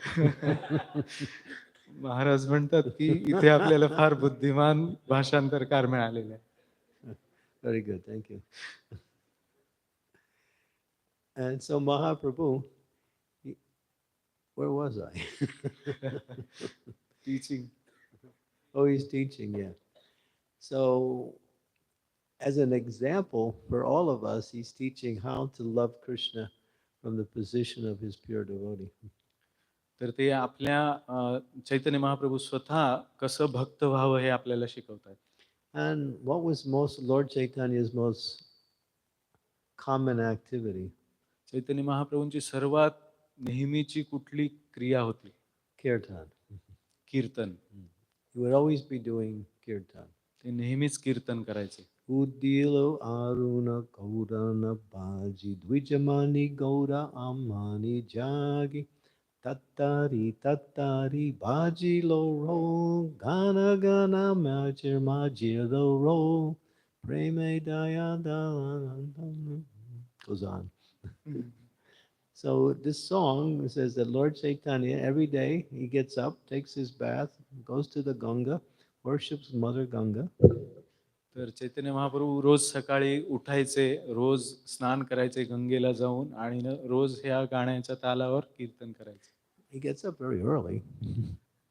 महाराज म्हणतात की इथे आपल्याला फार बुद्धिमान भाषांतरकार मिळालेले आहे. Very good, thank you. And so Mahaprabhu, where was I? Teaching. Oh, he's teaching, yeah. So as an example for all of us, he's teaching how to love Krishna from the position of his pure devotee. तर ते आपल्या चैतन्य महाप्रभू स्वतः कसं भक्त व्हावं हे आपल्याला शिकवतात. And what was Lord Chaitanya's most common activity? चैतन्य महाप्रभूंची सर्वात नेहमीची कुठली क्रिया होती? Kirtan. कीर्तन. He would always be doing kirtan. ते नेहमीच कीर्तन करायचे. Udilo aruna gaurana baji dvijamani gaura amani jagi tattari baji lo gana gana majir lo preme daya goes on. So this song says that Lord Chaitanya, every day he gets up, takes his bath, goes to the Ganga, worships Mother Ganga. तर चैतन्य महाप्रभू रोज सकाळी उठायचे, रोज स्नान करायचे गंगेला जाऊन आणि रोज ह्या गाण्याच्या तालावर कीर्तन करायचे. He gets up very early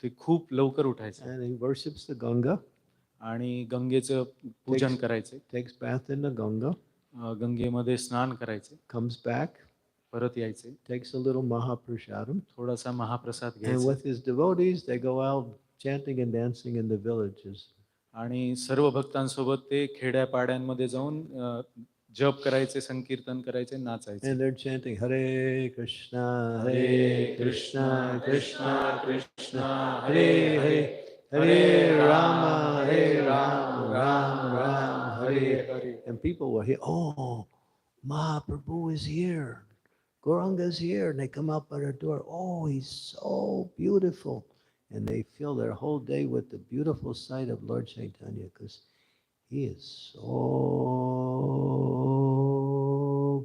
ते खूप लवकर उठायचे and he worships the Ganga, आणि गंगेचं पूजन करायचे. takes bath in the Ganga, गंगेमध्ये स्नान करायचे, comes back, परत यायचे, takes a little Mahaprasadam, थोडासा महाप्रसाद and घ्यायचा with his devotees they go out chanting and dancing in the villages. आणि सर्व भक्तांसोबत ते खेड्यापाड्यांमध्ये जाऊन जप करायचे, संकीर्तन करायचे, नाचायचे. And they're chanting Hare Krishna, Hare Krishna, Krishna Krishna, Hare Hare, Hare Rama, Hare Rama, Rama Rama, Hare Hare. And people will hear, oh, Mahaprabhu is here, Gauranga is here, and they come out by their door. Oh, he's so beautiful. And they fill their whole day with the beautiful sight of Lord Chaitanya because he is so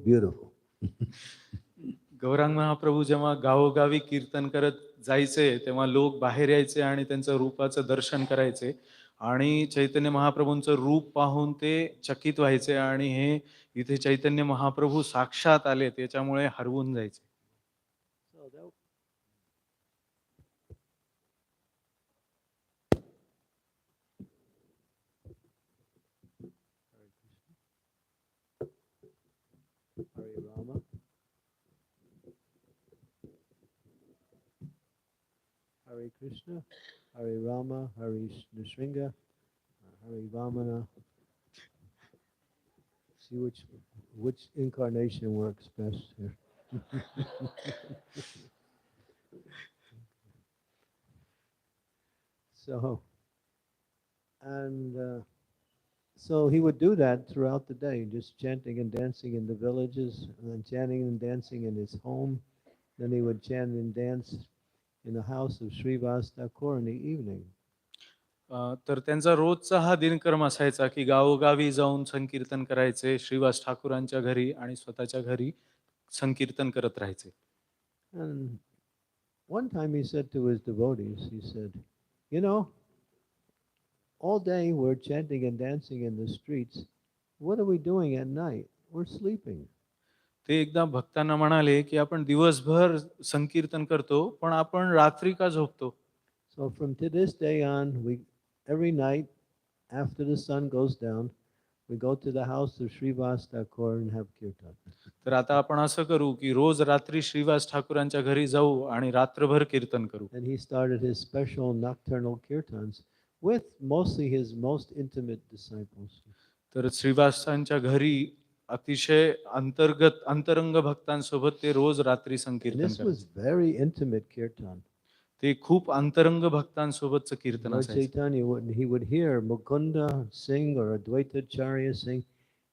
beautiful. Gaurang Mahaprabhu जेव्हा गावोगावी कीर्तन करत जायचे तेव्हा लोक बाहेर यायचे आणि त्यांचं रूपाचं दर्शन करायचे आणि चैतन्य महाप्रभूंचं रूप पाहून ते चकित व्हायचे आणि हे इथे चैतन्य महाप्रभू साक्षात आले त्याच्यामुळे हरवून जायचे. Hare Rama. Hare Krishna, Hare Rama, Hare Nrsimha, Hare Vamana. See which incarnation works best here. So he would do that throughout the day, just chanting and dancing in the villages, and chanting and dancing in his home. Then he would chant and dance in the house of Srivas Thakur in the evening. तर त्यांचा रोजचा हा दिनक्रम असायचा की गावोगावी जाऊन संकीर्तन करायचे, श्रीवास ठाकूरांच्या घरी आणि स्वतःच्या घरी संकीर्तन करत राहायचे. And one time he said to his devotees, he said, you know, all day we're chanting and dancing in the streets. What are we doing at night? We're sleeping. ते एकदा भक्तांना म्हणाले की आपण दिवसभर संकीर्तन करतो पण आपण रात्री का झोपतो. So from to this day on, every night after the sun goes down, we go to the house of Srivas Thakur and have kirtan. तर आता आपण असं करू की रोज रात्री श्रीवास ठाकूरांच्या घरी जाऊ आणि रात्रभर कीर्तन करू. And he started his special nocturnal kirtans with mostly his most intimate disciples. तर श्रीवासांच्या घरी अतिशय अंतरंग भक्तांसोबत ते रोज रात्री संकीर्तन This was करायचे. very intimate kirtan. ते खूप अंतरंग भक्तांसोबतचं कीर्तन Lord असायचं. Chaitanya, he would hear Mukunda sing or Advaita Acharya sing,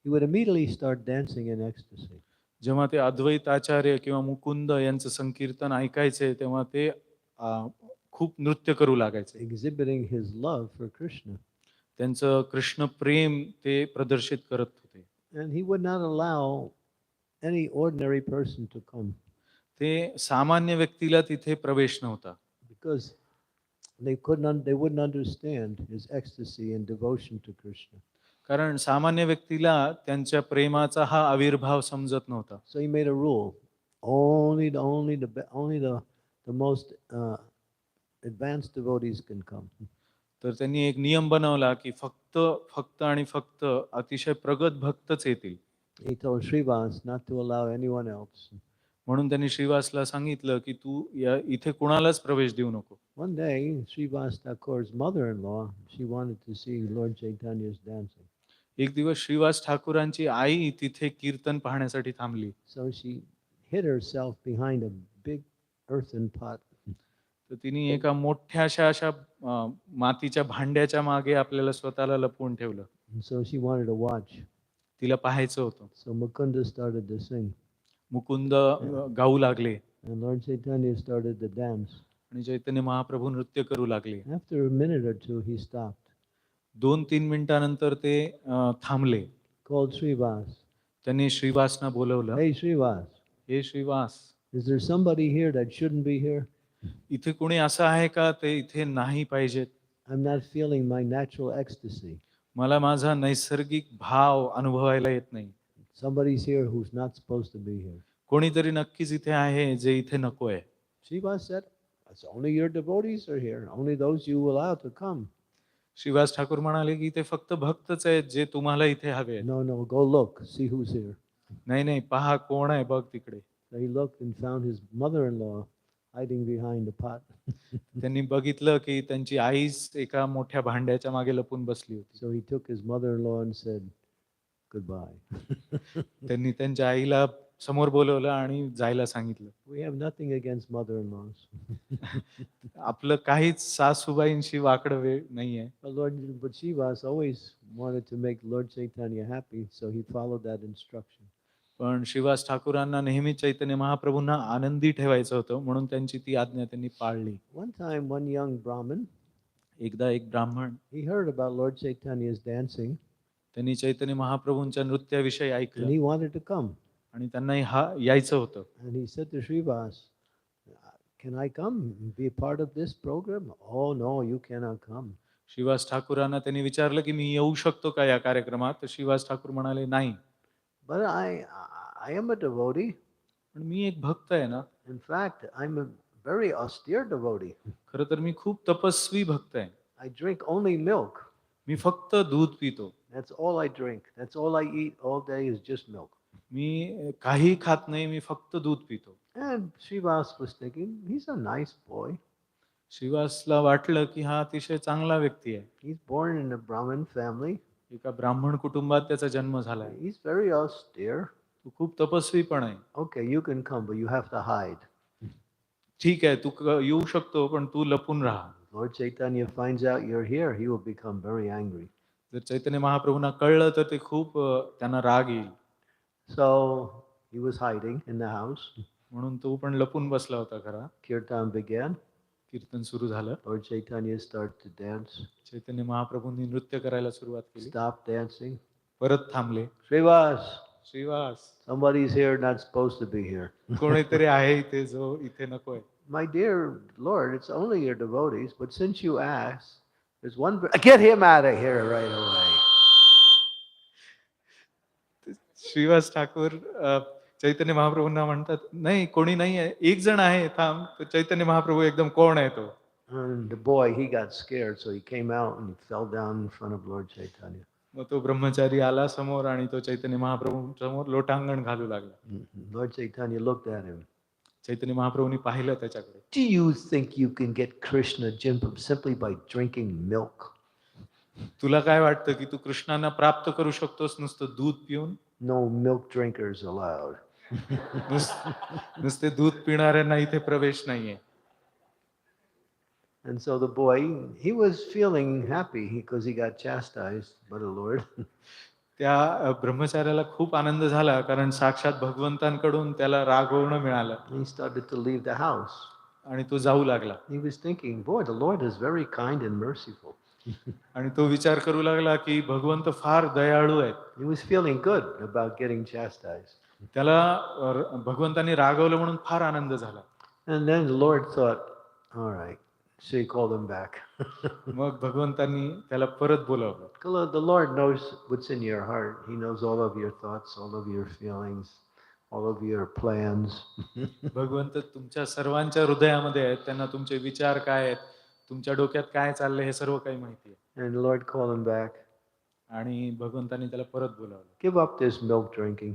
he would immediately start dancing in ecstasy. जेव्हा ते अद्वैत आचार्य किंवा मुकुंद यांचं संकीर्तन ऐकायचे तेव्हा ते खूप नृत्य करू लागायचे. Exhibiting his love for Krishna. त्यांचं कृष्ण प्रेम ते प्रदर्शित करत होते. And he would not allow any ordinary person to come. ते सामान्य व्यक्तीला तिथे प्रवेश नव्हता. Because they wouldn't understand his ecstasy and devotion to Krishna. कारण सामान्य व्यक्तीला त्यांच्या प्रेमाचा हा आविर्भाव समजत नव्हता. So he made a rule: only the most advanced devotees can come. तर त्यांनी एक नियम बनवला की फक्त आणि फक्त अतिशय प्रगत भक्तच येतील. He told Srivas not to allow anyone else. म्हणून त्यांनी श्रीवासला सांगितलं की तू इथे कुणालाच प्रवेश देऊ नको. One day, Srivas Thakur's mother-in-law, she wanted to see Lord Chaitanya's dancing. एक दिवस श्रीवास ठाकूरांची आई तिथे कीर्तन पाहण्यासाठी थांबली. So she hid herself behind a big earthen pot. तर तिने एका मोठ्याशा अशा मातीच्या भांड्याच्या मागे आपल्याला स्वतःला लपवून ठेवलं. And so she wanted to watch. तिला पाहायचं होतं. So Mukunda started to sing. Mukund गाऊ लागले. And Lord Chaitanya started to dance. आणि चैतन्य महाप्रभू नृत्य करू लागले. After a minute or two, he stopped. 2-3 मिनिटानंतर ते थांबले. Called Srivas. त्यांनी श्रीवासना बोलवलं. Hey Srivas. Hey Shrivas. Is there somebody here that shouldn't be here? इथे कोणी असं आहे का ते इथे नाही पाहिजेत? I'm not feeling my natural ecstasy. मला माझा नैसर्गिक भाव अनुभवायला येत नाही. Somebody's here who's not supposed to be here. कोणीतरी नक्कीच इथे आहे जे इथे नको आहे. Shiva said, it's only your devotees are here. Only those you allow to come. Shrivas Thakur म्हणाले की ते फक्त भक्तच आहेत जे तुम्हाला इथे हवे आहेत. No, no, go look, see who's here. नाही नाही, पहा कोण आहे बघ तिकडे. So he looked and found his mother-in-law hiding behind the pot. त्यांनी बघितलं की त्यांची आईच एका मोठ्या भांड्याच्या मागे लपून बसली होती. So he took his mother-in-law and said, goodbye. त्यांनी त्यांच्या आईला समोर बोलवलं आणि जायला सांगितलं. We have nothing against mother-in-laws. आपलं काहीच सासूबाईंशी वाकडं वेळ नाहीये. But Shivas always wanted to make Lord Chaitanya happy, so he followed that instruction. पण श्रीवास ठाकूरांना नेहमी चैतन्य महाप्रभूंना आनंदी ठेवायचं होतं म्हणून त्यांची ती आज्ञा त्यांनी पाळली. One time, one young Brahmin, एकदा एक ब्राह्मण, he heard about Lord Chaitanya's dancing, त्यांनी चैतन्य महाप्रभूंच्या नृत्याविषयी and ऐकलं he wanted to come. आणि त्यांना यायचं होतं. And he said to Srivas, can I come and be a part of this program? Oh no, you cannot come. Shrivas ठाकूरांना त्यांनी विचारलं की मी येऊ शकतो का या कार्यक्रमात? तर श्रीवास ठाकूर म्हणाले नाही. But I am a devotee. पण मी एक भक्त आहे ना. In fact, I'm a very austere devotee. खरं तर मी खूप तपस्वी भक्त आहे. I drink only milk. मी फक्त दूध पितो. That's all I drink. That's all I eat all day is just milk. मी काही खात नाही, मी फक्त दूध पितो. And Srivas was thinking, he's a nice boy. श्रीवासला वाटलं की हा अतिशय चांगला व्यक्ती आहे. He's born in a Brahmin family. एका ब्राह्मण कुटुंबात त्याचा जन्म झालाय. He's very austere. तू खूप तपस्वी पण आहे. Okay, you can come, but you have to hide. ठीक आहे, तू येऊ शकतो पण तू लपून राहा. Lord Chaitanya finds out you're here, he will become very angry. जर चैतन्य महाप्रभूंना कळलं तर ते खूप त्यांना राग येईल. So he was hiding in the house. म्हणून तो पण लपून बसला होता खरा. Kirtan began. कीर्तन सुरू झालं. Lord Chaitanya started to dance. चैतन्य महाप्रभूंनी नृत्य करायला सुरुवात केली. Stopped dancing. परत थांबले. Srivas, Shrivas, somebody's here not supposed to be here. कोणीतरी आहे इथे जो इथे नकोय. My dear Lord, it's only your devotees, but since you asked, there's one. Get him out of here right away. Shrivas Thakur चैतन्य महाप्रभूंना म्हणतात नाही कोणी नाही आहे, एक जण आहे, थांब. तर चैतन्य महाप्रभू एकदम कोण आहे तो? And the boy, he got scared, so he came out and he fell down in front of Lord Chaitanya. मग तो ब्रह्मचारी आला समोर आणि तो चैतन्य महाप्रभू समोर लोटांगण घालू लागला. Lord Chaitanya looked at him. चैतन्य महाप्रभूंनी पाहिलं त्याच्याकडे. Do you think you can get Krishna simply by drinking milk? तुला काय वाटतं की तू कृष्णांना प्राप्त करू शकतोस नुसतं दूध पिऊन? No milk drinkers allowed. नुसते दूध पिणाऱ्यांना इथे प्रवेश नाहीये. And so the boy, he was feeling happy because he got chastised by the Lord. त्या ब्रह्मचार्याला खूप आनंद झाला कारण साक्षात भगवंतांकडून त्याला रागवणं मिळालं. He started to leave the house. आणि तो जाऊ लागला. He was thinking, boy, the Lord is very kind and merciful. आणि तो विचार करू लागला की भगवंत फार दयाळू आहेत. He was feeling good about getting chastised. त्याला भगवंतांनी रागवलं म्हणून फार आनंद झाला. And then the Lord thought, all right, so he called him back. मग भगवंतांनी त्याला परत बोलावलं. The Lord knows what's in your heart. He knows all of your thoughts, all of your feelings, all of your plans. भगवंत तुमच्या सर्वांच्या हृदयामध्ये आहेत. त्यांना तुमचे विचार काय आहेत, तुमच्या डोक्यात काय चाललंय हे सर्व काही माहिती आहे. And the Lord called him back. आणि भगवंतांनी त्याला परत बोलावलं. Give up this milk drinking.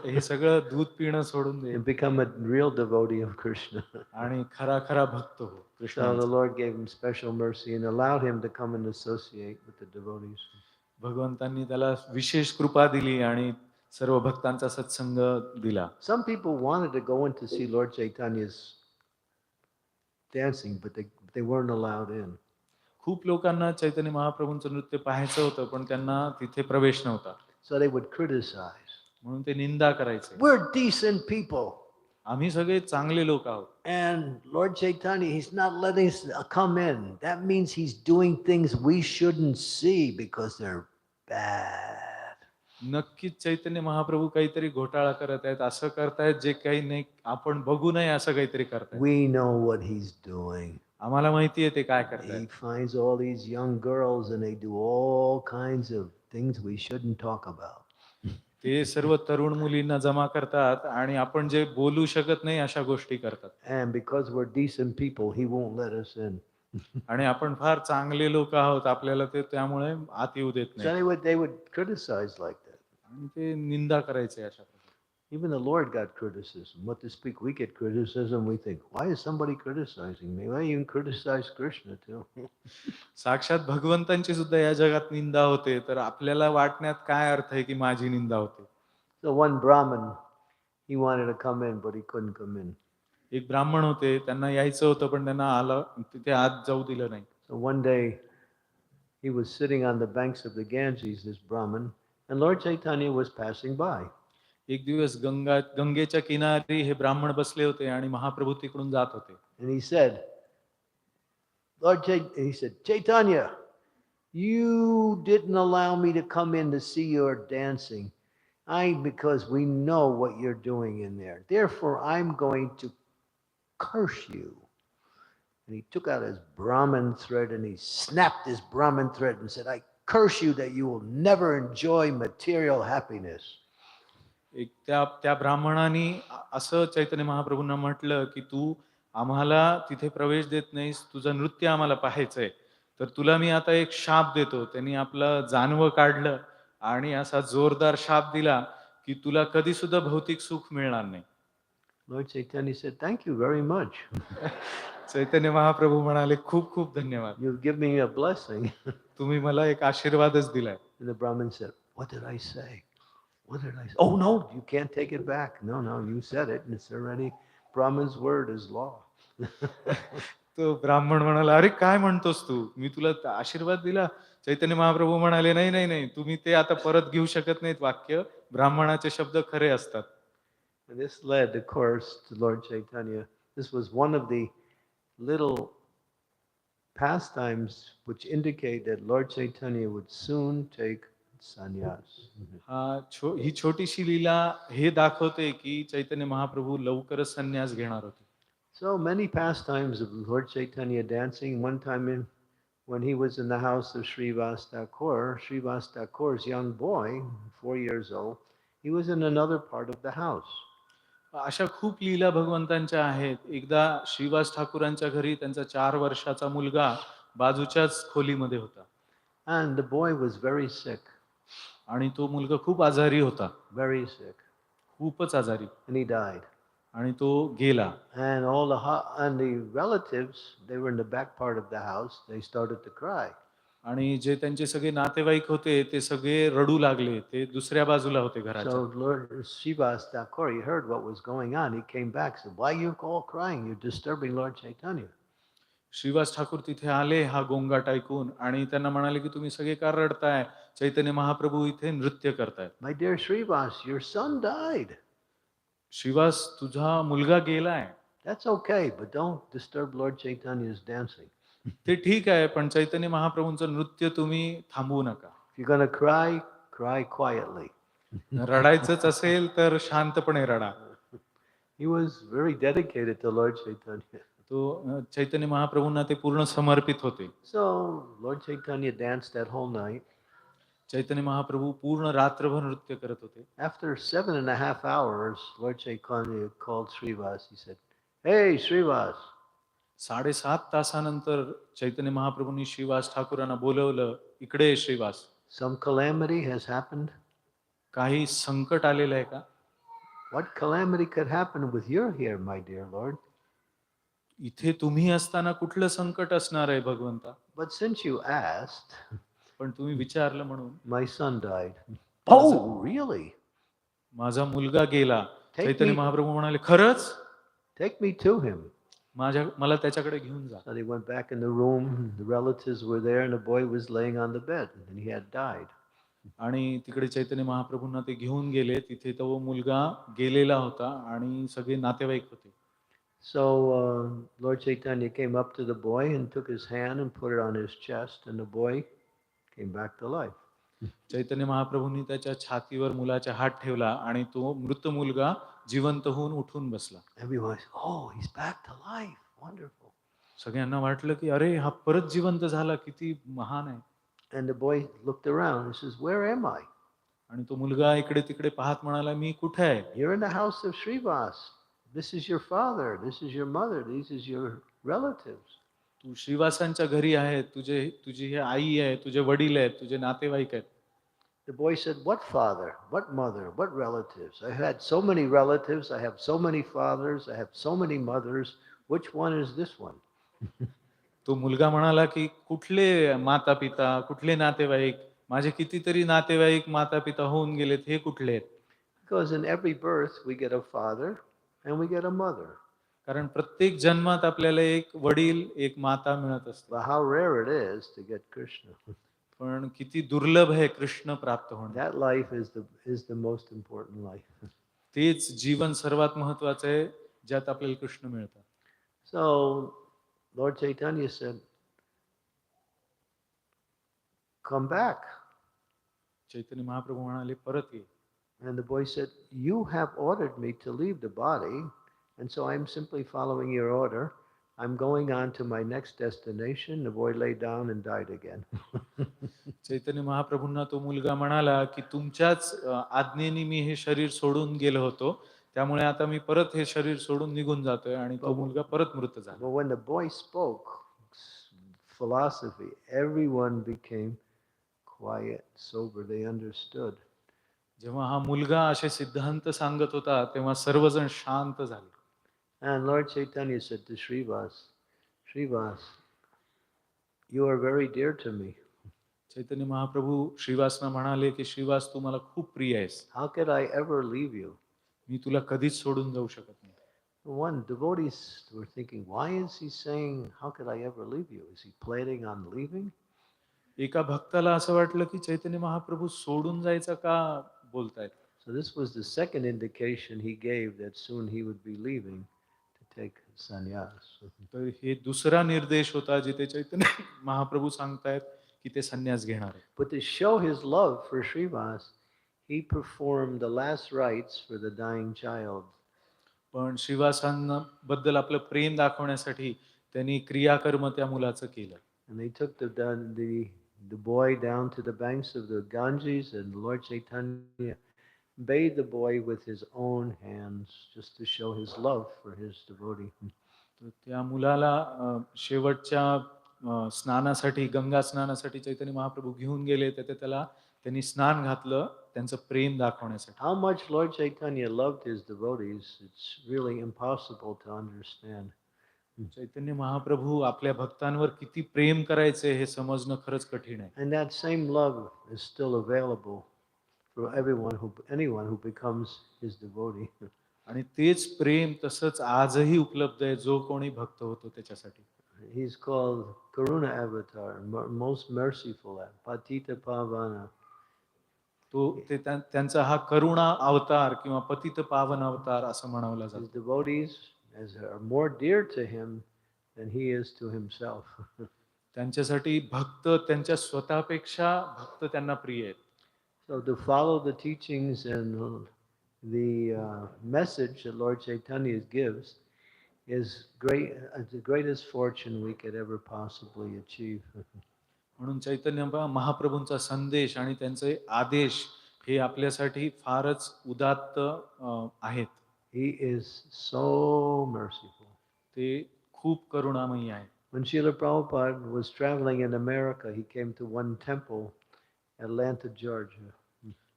हे सगळं दूध पिणं सोडून दे. And become a real devotee of Krishna. आणि खरा भक्त हो. So the Lord gave him special mercy and allowed him to come and associate with the devotees. भगवंतांनी त्याला विशेष कृपा दिली आणि सर्व भक्तांचा सत्संग दिला. Some people wanted to go in to see Lord Chaitanya's dancing, but they weren't allowed in. खूप लोकांना चैतन्य महाप्रभूंचं नृत्य पाहायचं होतं पण त्यांना तिथे प्रवेश नव्हता. So they would criticize. म्हणून ते निंदा करायचे. We're decent people. आम्ही सगळे चांगले लोक आहोत. And Lord Chaitanya, he's not letting us come in. That means he's doing things we shouldn't see because they're bad. नक्कीच चैतन्य महाप्रभू काहीतरी घोटाळा करत आहेत, असं करतायत जे काही नाही आपण बघू नये असं काहीतरी करतायत. We know what he's doing. आम्हाला माहिती आहे ते काय करतायत. He finds all these young girls and they do all kinds of things we shouldn't talk about. ते सर्व तरुण मुलींना जमा करतात आणि आपण जे बोलू शकत नाही अशा गोष्टी करतात. And because we're decent people, he won't let us in. आणि आपण फार चांगले लोक आहोत, आपल्याला ते त्यामुळे आत येऊ देत So नाही. they would criticize like that. आणि ते निंदा करायचे अशा प्रकारे. Even the Lord got criticism. What to speak, we get criticism. We think, why is somebody criticizing me? Well, you can criticize Krishna too. साक्षात भगवंतांची सुद्धा या जगात निंदा होते, तर आपल्याला वाटण्यात काय अर्थ आहे की माझी निंदा होते. So one Brahmin, he wanted to come in, but he couldn't come in. एक ब्राह्मण होते, त्यांना यायचं होतं पण त्यांना आलं तिथे आत जाऊ दिलं नाही. So one day, he was sitting on the banks of the Ganges, this Brahmin, and Lord Chaitanya was passing by. एक दिवस गंगेच्या किनारी हे ब्राह्मण बसले होते आणि महाप्रभू तिकडून जात होते. And he said, he said, Chaitanya, you didn't allow me to come in to see your dancing. Because we know what you're doing in there. Therefore, I'm going to curse you. And he took out his Brahmin thread and he snapped his Brahmin thread and said, I curse you that you will never enjoy material happiness. एक त्या ब्राह्मणाने असं चैतन्य महाप्रभूंना म्हटलं की तू आम्हाला तिथे प्रवेश देत नाहीस, तुझं नृत्य आम्हाला पाहायचंय, तर तुला मी आता एक शाप देतो. त्यांनी आपलं जानवं काढलं आणि असा जोरदार शाप दिला की तुला कधी सुद्धा भौतिक सुख मिळणार नाही. Lord Chaitanya said, thank you very much. Chaitanya Mahaprabhu म्हणाले, खूप खूप धन्यवाद, You've given me a blessing. तुम्ही मला एक आशीर्वादच दिलाय. And the Brahmin said, what did I say? What did I say? Oh, no, you can't take it back. No, you said it, and it's already, Brahman's word is law. तो ब्राह्मण म्हणाला, अरे काय म्हणतोस तू, मी तुला आशीर्वाद दिला. चैतन्य महाप्रभू म्हणाले, नाही नाही नाही, तुम्ही ते आता परत घेऊ शकत नाहीत. वाक्य ब्राह्मणाचे शब्द खरे असतात. And this led, of course, to Lord Chaitanya. This was one of the little pastimes which indicate that Lord Chaitanya would soon take sannyas. ही छोटीशी लीला हे दाखवते की चैतन्य महाप्रभू लवकरच संन्यास घेणार होते. So many pastimes of Lord Chaitanya dancing. One time when he was in the house of Srivas Thakur's young boy, 4 years old, he was in another part of the house. अशा खूप लीला भगवंतांच्या आहेत. एकदा श्रीवास ठाकूरांच्या घरी त्यांचा 4 वर्षाचा मुलगा बाजूच्याच खोलीमध्ये होता. And the boy was very sick. आणि तो मुलगा खूप आजारी होता. Very sick. खूपच आजारी. And he died. आणि तो गेला. And the relatives, they were in the back part of the house. They started to cry. आणि जे त्यांचे सगळे नातेवाईक होते ते सगळे रडू लागले. ते दुसऱ्या बाजूला होते घराच्या. So Lord Srivas Thakur, he heard what was going on. He came back, said, "Why are you all crying? You're disturbing Lord Chaitanya." Shrivas Thakur तिथे आले हा गोंगाट ऐकून आणि त्यांना म्हणाले की तुम्ही सगळे का रडताय, चैतन्य महाप्रभू इथे नृत्य करतायत. My dear Srivas, your son died. Shrivas तुझा मुलगा गेलाय. That's okay, but don't disturb Lord Chaitanya's dancing. ते ठीक आहे, पण चैतन्य महाप्रभूंचं नृत्य तुम्ही थांबवू नका. If you're going to cry, cry quietly. रडायचंच असेल तर शांतपणे रडा. He was very dedicated to Lord Chaitanya. तो चैतन्य महाप्रभूंना ते पूर्ण समर्पित होते. So Lord Chaitanya danced that whole night. Chaitanya Mahaprabhu पूर्ण रात्रभर नृत्य करत होते. After 7.5 hours, Lord Chaitanya called Srivas. He said, "Hey, Srivas." 7.5 तासानंतर चैतन्य महाप्रभूंनी श्रीवास ठाकूरांना बोलवलं, इकडे Shrivas. Some calamity has happened. काही संकट आलेलं आहे का? What calamity could happen with you here, my dear Lord? इथे तुम्ही असताना कुठलं संकट असणार आहे भगवंता? But since you asked, पण तुम्ही विचारलं म्हणून. my son died. Oh, really? माझा मुलगा गेला. Take चैतन्य me- महाप्रभू म्हणाले, खरंच? Take me to him. मला त्याच्याकडे घेऊन जा. So they went back in the room. The relatives were there, and the boy was laying on the bed, and he had died. आणि तिकडे चैतन्य महाप्रभूंना ते घेऊन गेले. तिथे तो मुलगा गेलेला होता आणि सगळे नातेवाईक होते. So Lord Chaitanya came up to the boy and took his hand and put it on his chest, and the boy came back to life. चैतन्य महाप्रभूंनी त्याच्या छातीवर मुलाचा हात ठेवला आणि तो मृत मुलगा जिवंत होऊन उठून बसला. Everyone, oh, he's back to life. Wonderful. सगळ्यांना वाटलं की अरे हा परत जिवंत झाला, किती महान आहे. And the boy looked around and says, where am I? आणि तो मुलगा इकडे तिकडे पाहत म्हणाला, मी कुठे आहे? You're in the house of Srivas. This is your father. This is your mother. These is your relatives. तू श्रीवासांच्या घरी आहे, तुझी ही आई आहे, तुझे वडील आहेत, तुझे नातेवाईक आहेत. The boy said, what father? What mother? What relatives? I had so many relatives. I have so many fathers. I have so many mothers. Which one is this one? तो मुलगा म्हणाला की कुठले माता पिता, कुठले नातेवाईक, माझे कितीतरी नातेवाईक माता पिता होऊन गेलेत, हे कुठले आहेत? Because in every birth we get a father and we get a mother. कारण प्रत्येक जन्मात आपल्याला एक वडील, एक माता मिळत असते. But how rare it is to get Krishna. पण किती दुर्लभ आहे कृष्ण प्राप्त होणे. That life is the most important life. तेच जीवन सर्वात महत्त्वाचं आहे, ज्यात आपल्याला कृष्ण मिळतात. So Lord Chaitanya said, come back. Chaitanya Mahaprabhu म्हणाले, परत ये. And the boy said, you have ordered me to leave the body, and so I'm simply following your order. I'm going on to my next destination. The boy lay down and died again. चैतन्य महाप्रभूंना तो मुलगा म्हणाला की तुमच्याच आज्ञेने मी हे शरीर सोडून गेलो होतो, त्यामुळे आता मी परत हे शरीर सोडून निघून जातोय. आणि तो मुलगा परत मृत झाला. But when the boy spoke philosophy, everyone became quiet, sober. They understood. जेव्हा हा मुलगा असे सिद्धांत सांगत होता, तेव्हा सर्वजण शांत झाले. And Lord Chaitanya said to Srivas, Srivas, you are very dear to me. Chaitanya Mahaprabhu श्रीवासना म्हणाले की श्रीवास, तू मला खूप प्रिय आहेस. How could I ever leave you? मी तुला कधीच सोडून जाऊ शकत नाही. One, devotees were thinking, why is he saying, how could I ever leave you? Is he planning on leaving? एका भक्ताला असं वाटलं की चैतन्य महाप्रभू सोडून जायचं का बोलतायत. So this was the second indication he gave that soon he would be leaving to take sannyas. तर हे दुसरा निर्देश होता जिथे चैतन्य महाप्रभू सांगतायत की ते संन्यास घेणार आहेत. But to show his love for Srivas, he performed the last rites for the dying child. पण श्रीवासांबद्दल आपलं प्रेम दाखवण्यासाठी त्यांनी क्रियाकर्म त्या मुलाचं केलं. And they took the boy down to the banks of the Ganges, and Lord Chaitanya bathed the boy with his own hands just to show his love for his devotee. तर त्या मुलाला शेवटच्या स्नानासाठी, गंगा स्नानासाठी चैतन्य महाप्रभू घेऊन गेले. तर त्यांनी स्नान घातलं त्यांचं प्रेम दाखवण्यासाठी. How much Lord Chaitanya loved his devotees, it's really impossible to understand. Chaitanya Mahaprabhu आपल्या भक्तांवर किती प्रेम करायचे हे समजणं खरंच कठीण आहे. And that same love is still available for anyone who becomes his devotee. आणि तेच प्रेम तसंच आजही उपलब्ध आहे जो कोणी भक्त होतो त्याच्यासाठी. He's called Karuna Avatar, most merciful, Patita Pavana. त्यांचा हा करुणा अवतार किंवा पतित पावन अवतार असं म्हणावलं His जातं. devotees are more dear to him than he is to himself. त्यांच्यासाठी भक्त त्यांच्या स्वतःपेक्षा भक्त त्यांना प्रिय आहेत. So to follow the teachings and the message that Lord Chaitanya gives is the greatest fortune we could ever possibly achieve. म्हणून चैतन्य महाप्रभूंचा संदेश आणि त्यांचे आदेश हे आपल्यासाठी फारच उदात्त आहेत. He is so merciful. ते खूप करुणामयी आहे. When Srila Prabhupada was traveling in America, he came to one temple, Atlanta, Georgia.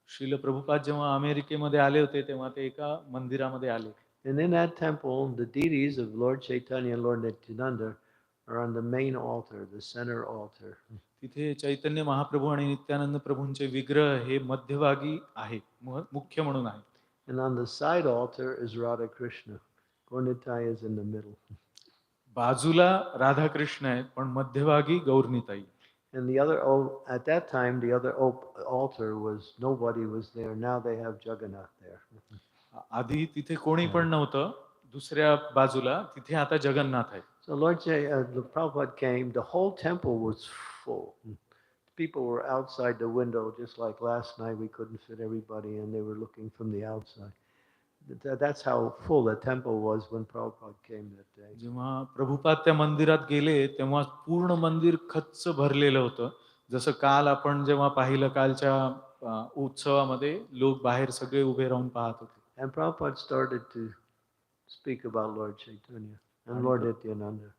Srila Prabhupada जेव्हा अमेरिकेमध्ये आले होते तेव्हा ते एका मंदिरामध्ये आले. And in that temple, the deities of Lord Chaitanya and Lord Nityananda are on the main altar, the center altar. तिथे चैतन्य महाप्रभू आणि नित्यानंद प्रभूंचे विग्रह हे मध्यभागी आहेत, मुख्य म्हणून आहेत. And on the side altar is Radha Krishna. Gaurnitai is in the middle. बाजूला राधा कृष्ण आहेत पण मध्यभागी गौरनीताई. And at that time, the other altar was, nobody was there. Now they have Jagannath there. आधी तिथे कोणी पण नव्हतं, दुसऱ्या बाजूला तिथे आता जगन्नाथ आहे. So Lord Prabhupada came, the whole temple was full. people were outside the window, just like last night we couldn't fit everybody and they were looking from the outside. That's how full the temple was when Prabhupada came that day. जेव्हा प्रभुपाद त्या मंदिरात गेले तेव्हा पूर्ण मंदिर खच्च भरलेलं होतं. जसं काल आपण जेव्हा पाहिलं कालच्या उत्सवामध्ये लोक बाहेर सगळे उभे राहून पाहत होते. And Prabhupada started to speak about Lord Chaitanya and Lord Nityananda.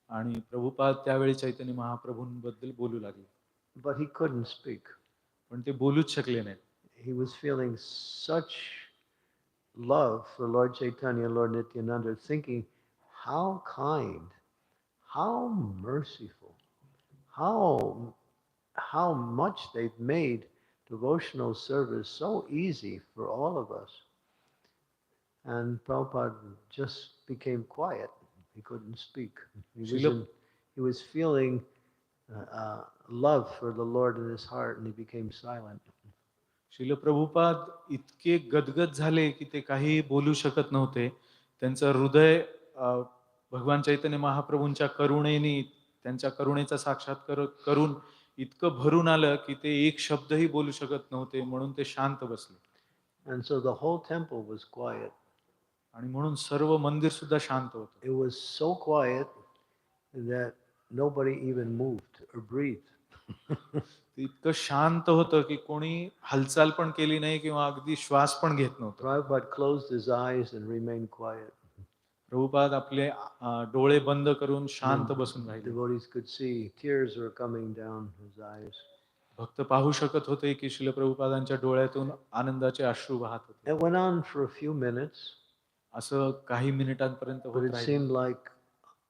आणि प्रभुपाद त्यावेळी चैतन्य महाप्रभूंबद्दल बोलू लागले. But he couldn't speak. पण ते बोलूच शकले नाहीत. He was feeling such love for Lord Chaitanya and Lord Nityananda, thinking how kind, how merciful, how much they've made devotional service so easy for all of us. And Prabhupada just became quiet. He couldn't speak. He was feeling love for the Lord in his heart, and he became silent. Srila Prabhupada इतके गदगद झाले की ते काही बोलू शकत नव्हते. त्यांचं हृदय भगवान चैतन्य महाप्रभूंच्या करुणेने, त्यांच्या करुणेचा साक्षात्कार करून इतकं भरून आलं की ते एक शब्दही बोलू शकत नव्हते. म्हणून ते शांत बसले. And so the whole temple was quiet. आणि म्हणून सर्व मंदिर सुद्धा शांत होतं. It was so quiet that nobody even moved or breathed. ते इतकं शांत होतं की कोणी हालचाल पण केली नाही किंवा अगदी श्वास पण घेत नव्हतं. Prabhupada closed his eyes and remained quiet. Prabhupada आपले डोळे बंद करून शांत बसून राहिले. Devotees could see tears were coming down his eyes. भक्त पाहू शकत होते की श्रील प्रभुपादांच्या डोळ्यातून आनंदाचे अश्रू वाहत होते. It went on for a few minutes. असं काही मिनिटांपर्यंत But होत it राहिले. seemed like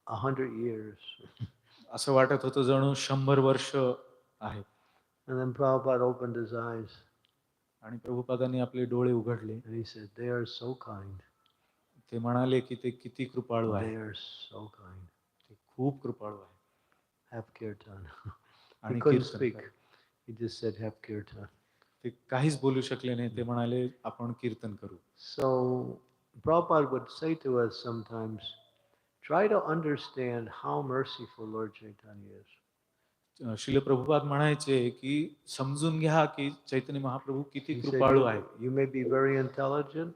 100 years. असं वाटत होतं जणू 100 वर्ष आहेत. And then Prabhupada opened his eyes. आणि प्रभुपादांनी आपले डोळे उघडले. And he said, they are so kind. ते म्हणाले की ते किती कृपाळू They आहे. are so kind. ते खूप कृपाळू आहे. Have kirtan. He आणि couldn't कीर्तन speak. करा. He just said, have kirtan. ते काहीच बोलू शकले नाही. ते म्हणाले आपण कीर्तन करू. So Prabhupada would say to us sometimes, try to understand how merciful Lord Chaitanya is. Srila Prabhupada म्हणायचे की समजून घ्या की चैतन्य महाप्रभू किती He said, कृपाळू आहे. you may be very intelligent.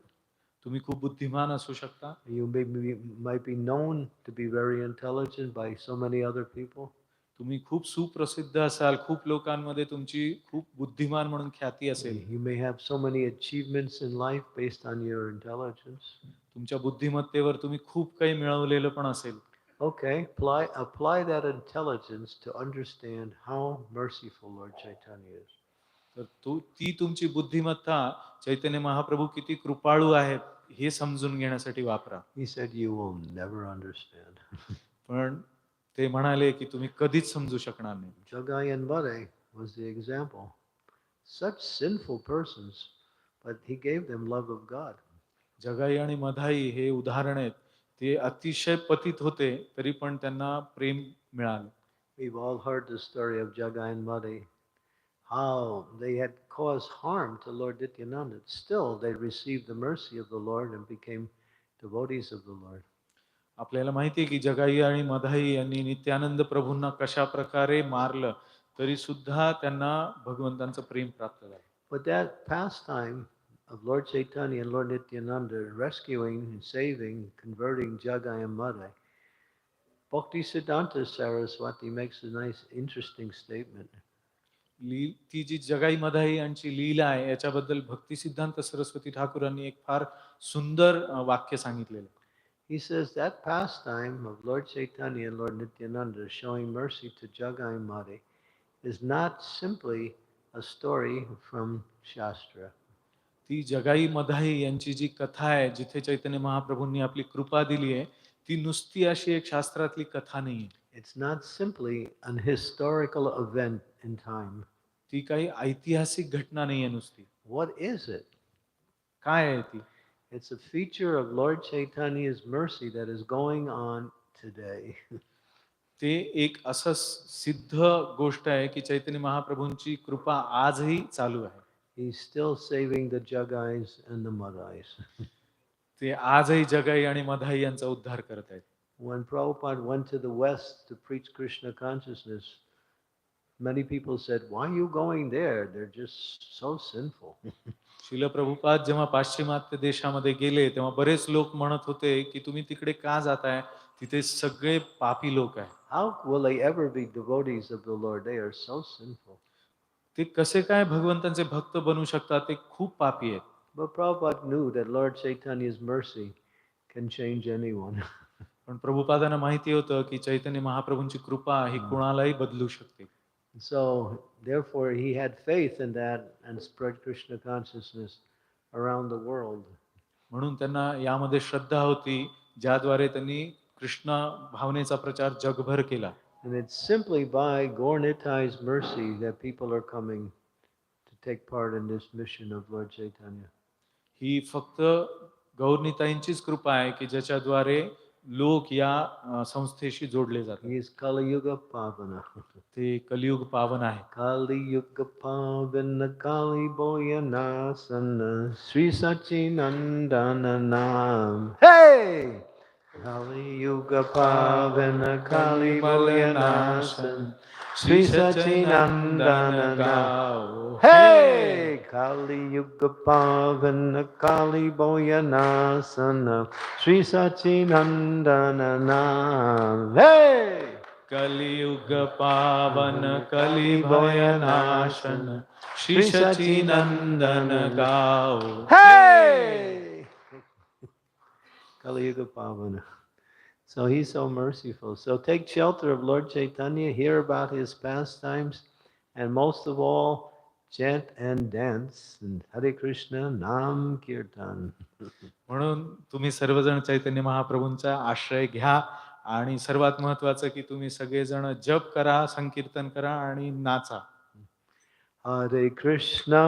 तुम्ही खूप बुद्धिमान असू शकता. You might be known to be very intelligent by so many other people. तुम्ही खूप सुप्रसिद्ध असाल. खूप लोकांमध्ये तुमची खूप बुद्धिमान म्हणून ख्याती असेल. You may have so many achievements in life based on your intelligence. तुमच्या बुद्धिमत्तेवर तुम्ही खूप काही मिळवलेलं पण असेल. Okay, apply that intelligence to understand how merciful Lord Chaitanya is. तर ती तुमची बुद्धिमत्ता चैतन्य महाप्रभू किती कृपाळू आहेत हे समजून घेण्यासाठी वापरा. He said, you will never understand. पण ते म्हणाले की तुम्ही कधीच समजू शकणार नाही. Jagai and Bade was the example. Such sinful persons, but he gave them love of God. जगाई आणि मधाई हे उदाहरण आहेत. ते अतिशय पतित होते तरी पण त्यांना प्रेम मिळालं. We've all heard the story of Jagai and Bade, how they had caused harm to Lord Nityananda. Still, they received the mercy of the Lord and became devotees of the Lord. आपल्याला माहिती आहे की जगाई आणि मधाई यांनी नित्यानंद प्रभूंना कशा प्रकारे मारलं तरी सुद्धा त्यांना भगवंतांचं प्रेम प्राप्त झालं. But that pastime of Lord Chaitanya and Lord Nityananda rescuing and saving, converting Jagai and Madai, Bhaktisiddhanta Saraswati makes a nice, interesting statement. ती जी जगाई मधाई यांची लीला आहे याच्याबद्दल भक्ती सिद्धांत सरस्वती ठाकूरांनी एक फार सुंदर वाक्य सांगितलेलं. He says that pastime of Lord Chaitanya and Lord Nityananda showing mercy to Jagai and Madai is not simply a story from Shastra. ती जगाई मधाई यांची जी कथा आहे जिथे चैतन्य महाप्रभूंनी आपली कृपा दिली आहे ती नुसती अशी एक शास्त्रातली कथा नाही. It's not simply an historical event in time. ती काही ऐतिहासिक घटना नाही आहे नुसती. What is it? काय आहे ती? It's a feature of Lord Chaitanya's mercy that is going on today. ते एक असं सिद्ध गोष्ट आहे की चैतन्य महाप्रभूंची कृपा आजही चालू आहे. He's still saving the Jagais and the Madais. ते आजही जगाई आणि मधाई यांचा उद्धार करत आहेत. When Prabhupada went to the West to preach Krishna consciousness, Many people said, why are you going there? They're just so sinful. Srila Prabhupada जेव्हा पाश्चिमात्य देशामध्ये गेले तेव्हा बरेच लोक म्हणत होते की तुम्ही तिकडे का जाताय, तिथे सगळे पापी लोक आहेत. How will they ever be devotees of the Lord? They are so sinful. ते कसे काय भगवंतांचे भक्त बनू शकतात, ते खूप पापी आहेत. But Prabhupada knew that Lord Chaitanya's mercy can change anyone. पण प्रभुपादांना माहिती होतं की चैतन्य महाप्रभूंची कृपा ही कुणालाही बदलू शकते. So therefore he had faith in that and spread Krishna consciousness around the world. म्हणून त्यांना यामध्ये श्रद्धा होती, ज्याद्वारे त्यांनी कृष्ण भावनेचा प्रचार जगभर केला. And it's simply by Gaur-Nitai's mercy that people are coming to take part in this mission of Lord Chaitanya. ही फक्त गौरनीताईंचीच कृपा आहे की ज्याच्याद्वारे लोक या संस्थेशी जोडले जातात. He is Kali Yuga Pavana. ते कलियुग पावन आहे. Kali Yuga Pavana Kali Boyanasana Sri Sachinandana Nam. Hey! Kali Yuga Pavana Kali Boyanasana Sri Sachinandana Nam. Hey! Kali Yuga Pavana Kali Boyanasana Sri Sachinandana Nam. Hey! कलियुग पावन कलि भयनाशन श्री सचिनंदन गाओ. Hey! Kali Yuga Pavana. So he's so merciful. So take shelter of Lord Chaitanya, hear about his pastimes, and most of all, chant and dance and Hare Krishna Nam Kirtan. म्हणून तुम्ही सर्वजण चैतन्य महाप्रभूंचा आश्रय घ्या आणि सर्वात महत्त्वाचं की तुम्ही सगळेजण जप करा, संकीर्तन करा आणि नाचा. Hare Krishna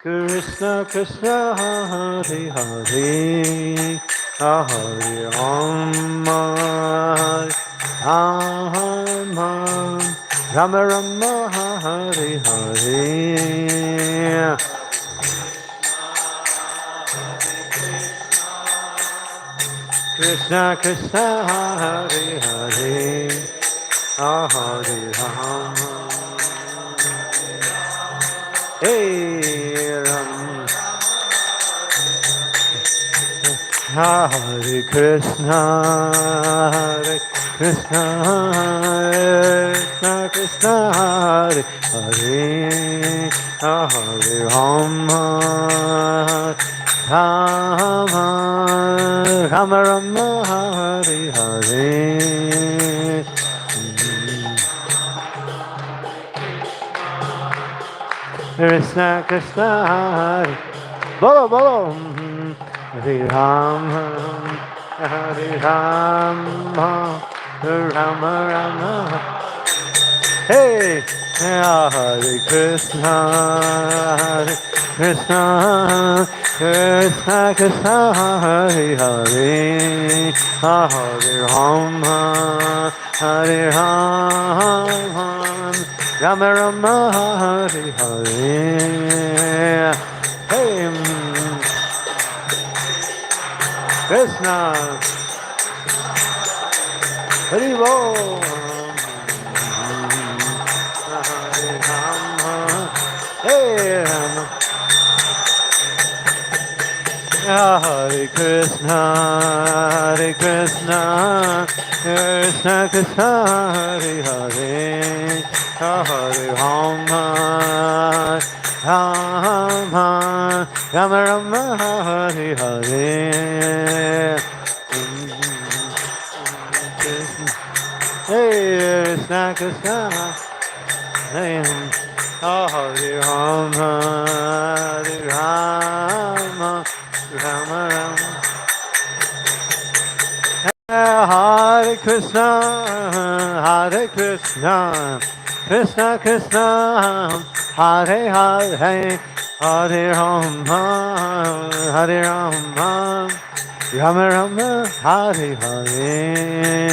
Krishna Krishna Hare Hare Hare Rama Rama Rama Hare Hare. Krishna Krishna Hare Hare Hare Rama Hey Ram Hare Krishna Krishna Krishna Hare Hare Hare Rama Rama Rama Rama Hare Hare. Krishna Krishna Hare Bolo Bolo Hare Rama Hare Rama Rama Rama Hey Hare Krishna Krishna Krishna Krishna Hare Hare Hare Rama Hare Rama Rama Rama Hare Hare. Hey Krishna Hari Bol Hare Rama Hey Rama Hare Krishna Krishna Krishna Hare Hare Hare Rama Rama Rama Rama Hare Hare. Hey Krishna Krishna Hey Hare Rama Hare Rama Rama Rama Hare Krishna Krishna Krishna Hare Hare Hare Rama Hare Rama Rama Rama Hare Hare.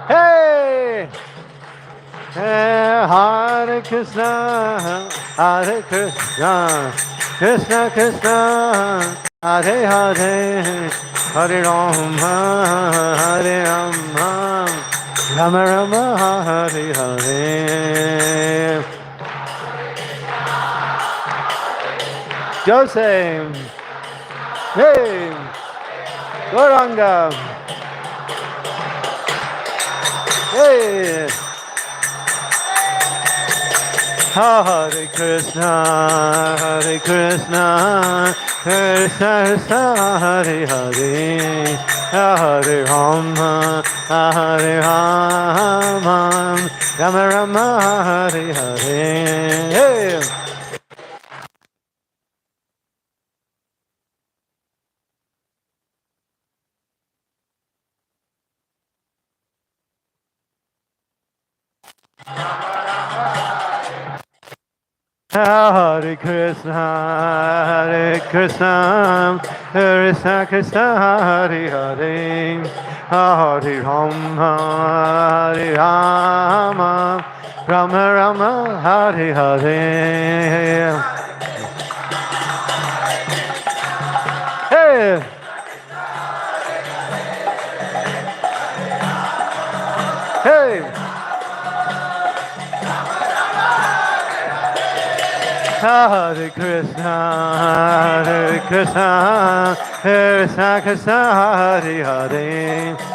Hey! Hare Krishna, Hare Krishna, Krishna Krishna, Hare Hare, Hare Rama, Hare Rama, Rama Rama, Hare Hare. Joseph, hey, Gauranga, hey. Hare Krishna, Hare Krishna, Krishna Krishna, Hare Hare, Hare Rama, Hare Rama, Rama Rama, Hare Hare. Hare Krishna, Hare Krishna, Krishna Krishna, Hare Hare, Hare Rama, Hare Rama, Rama Rama, Hare Hare. Hey! Hey! Hare Krishna, Hare Krishna, Krishna Krishna, Hare Hare.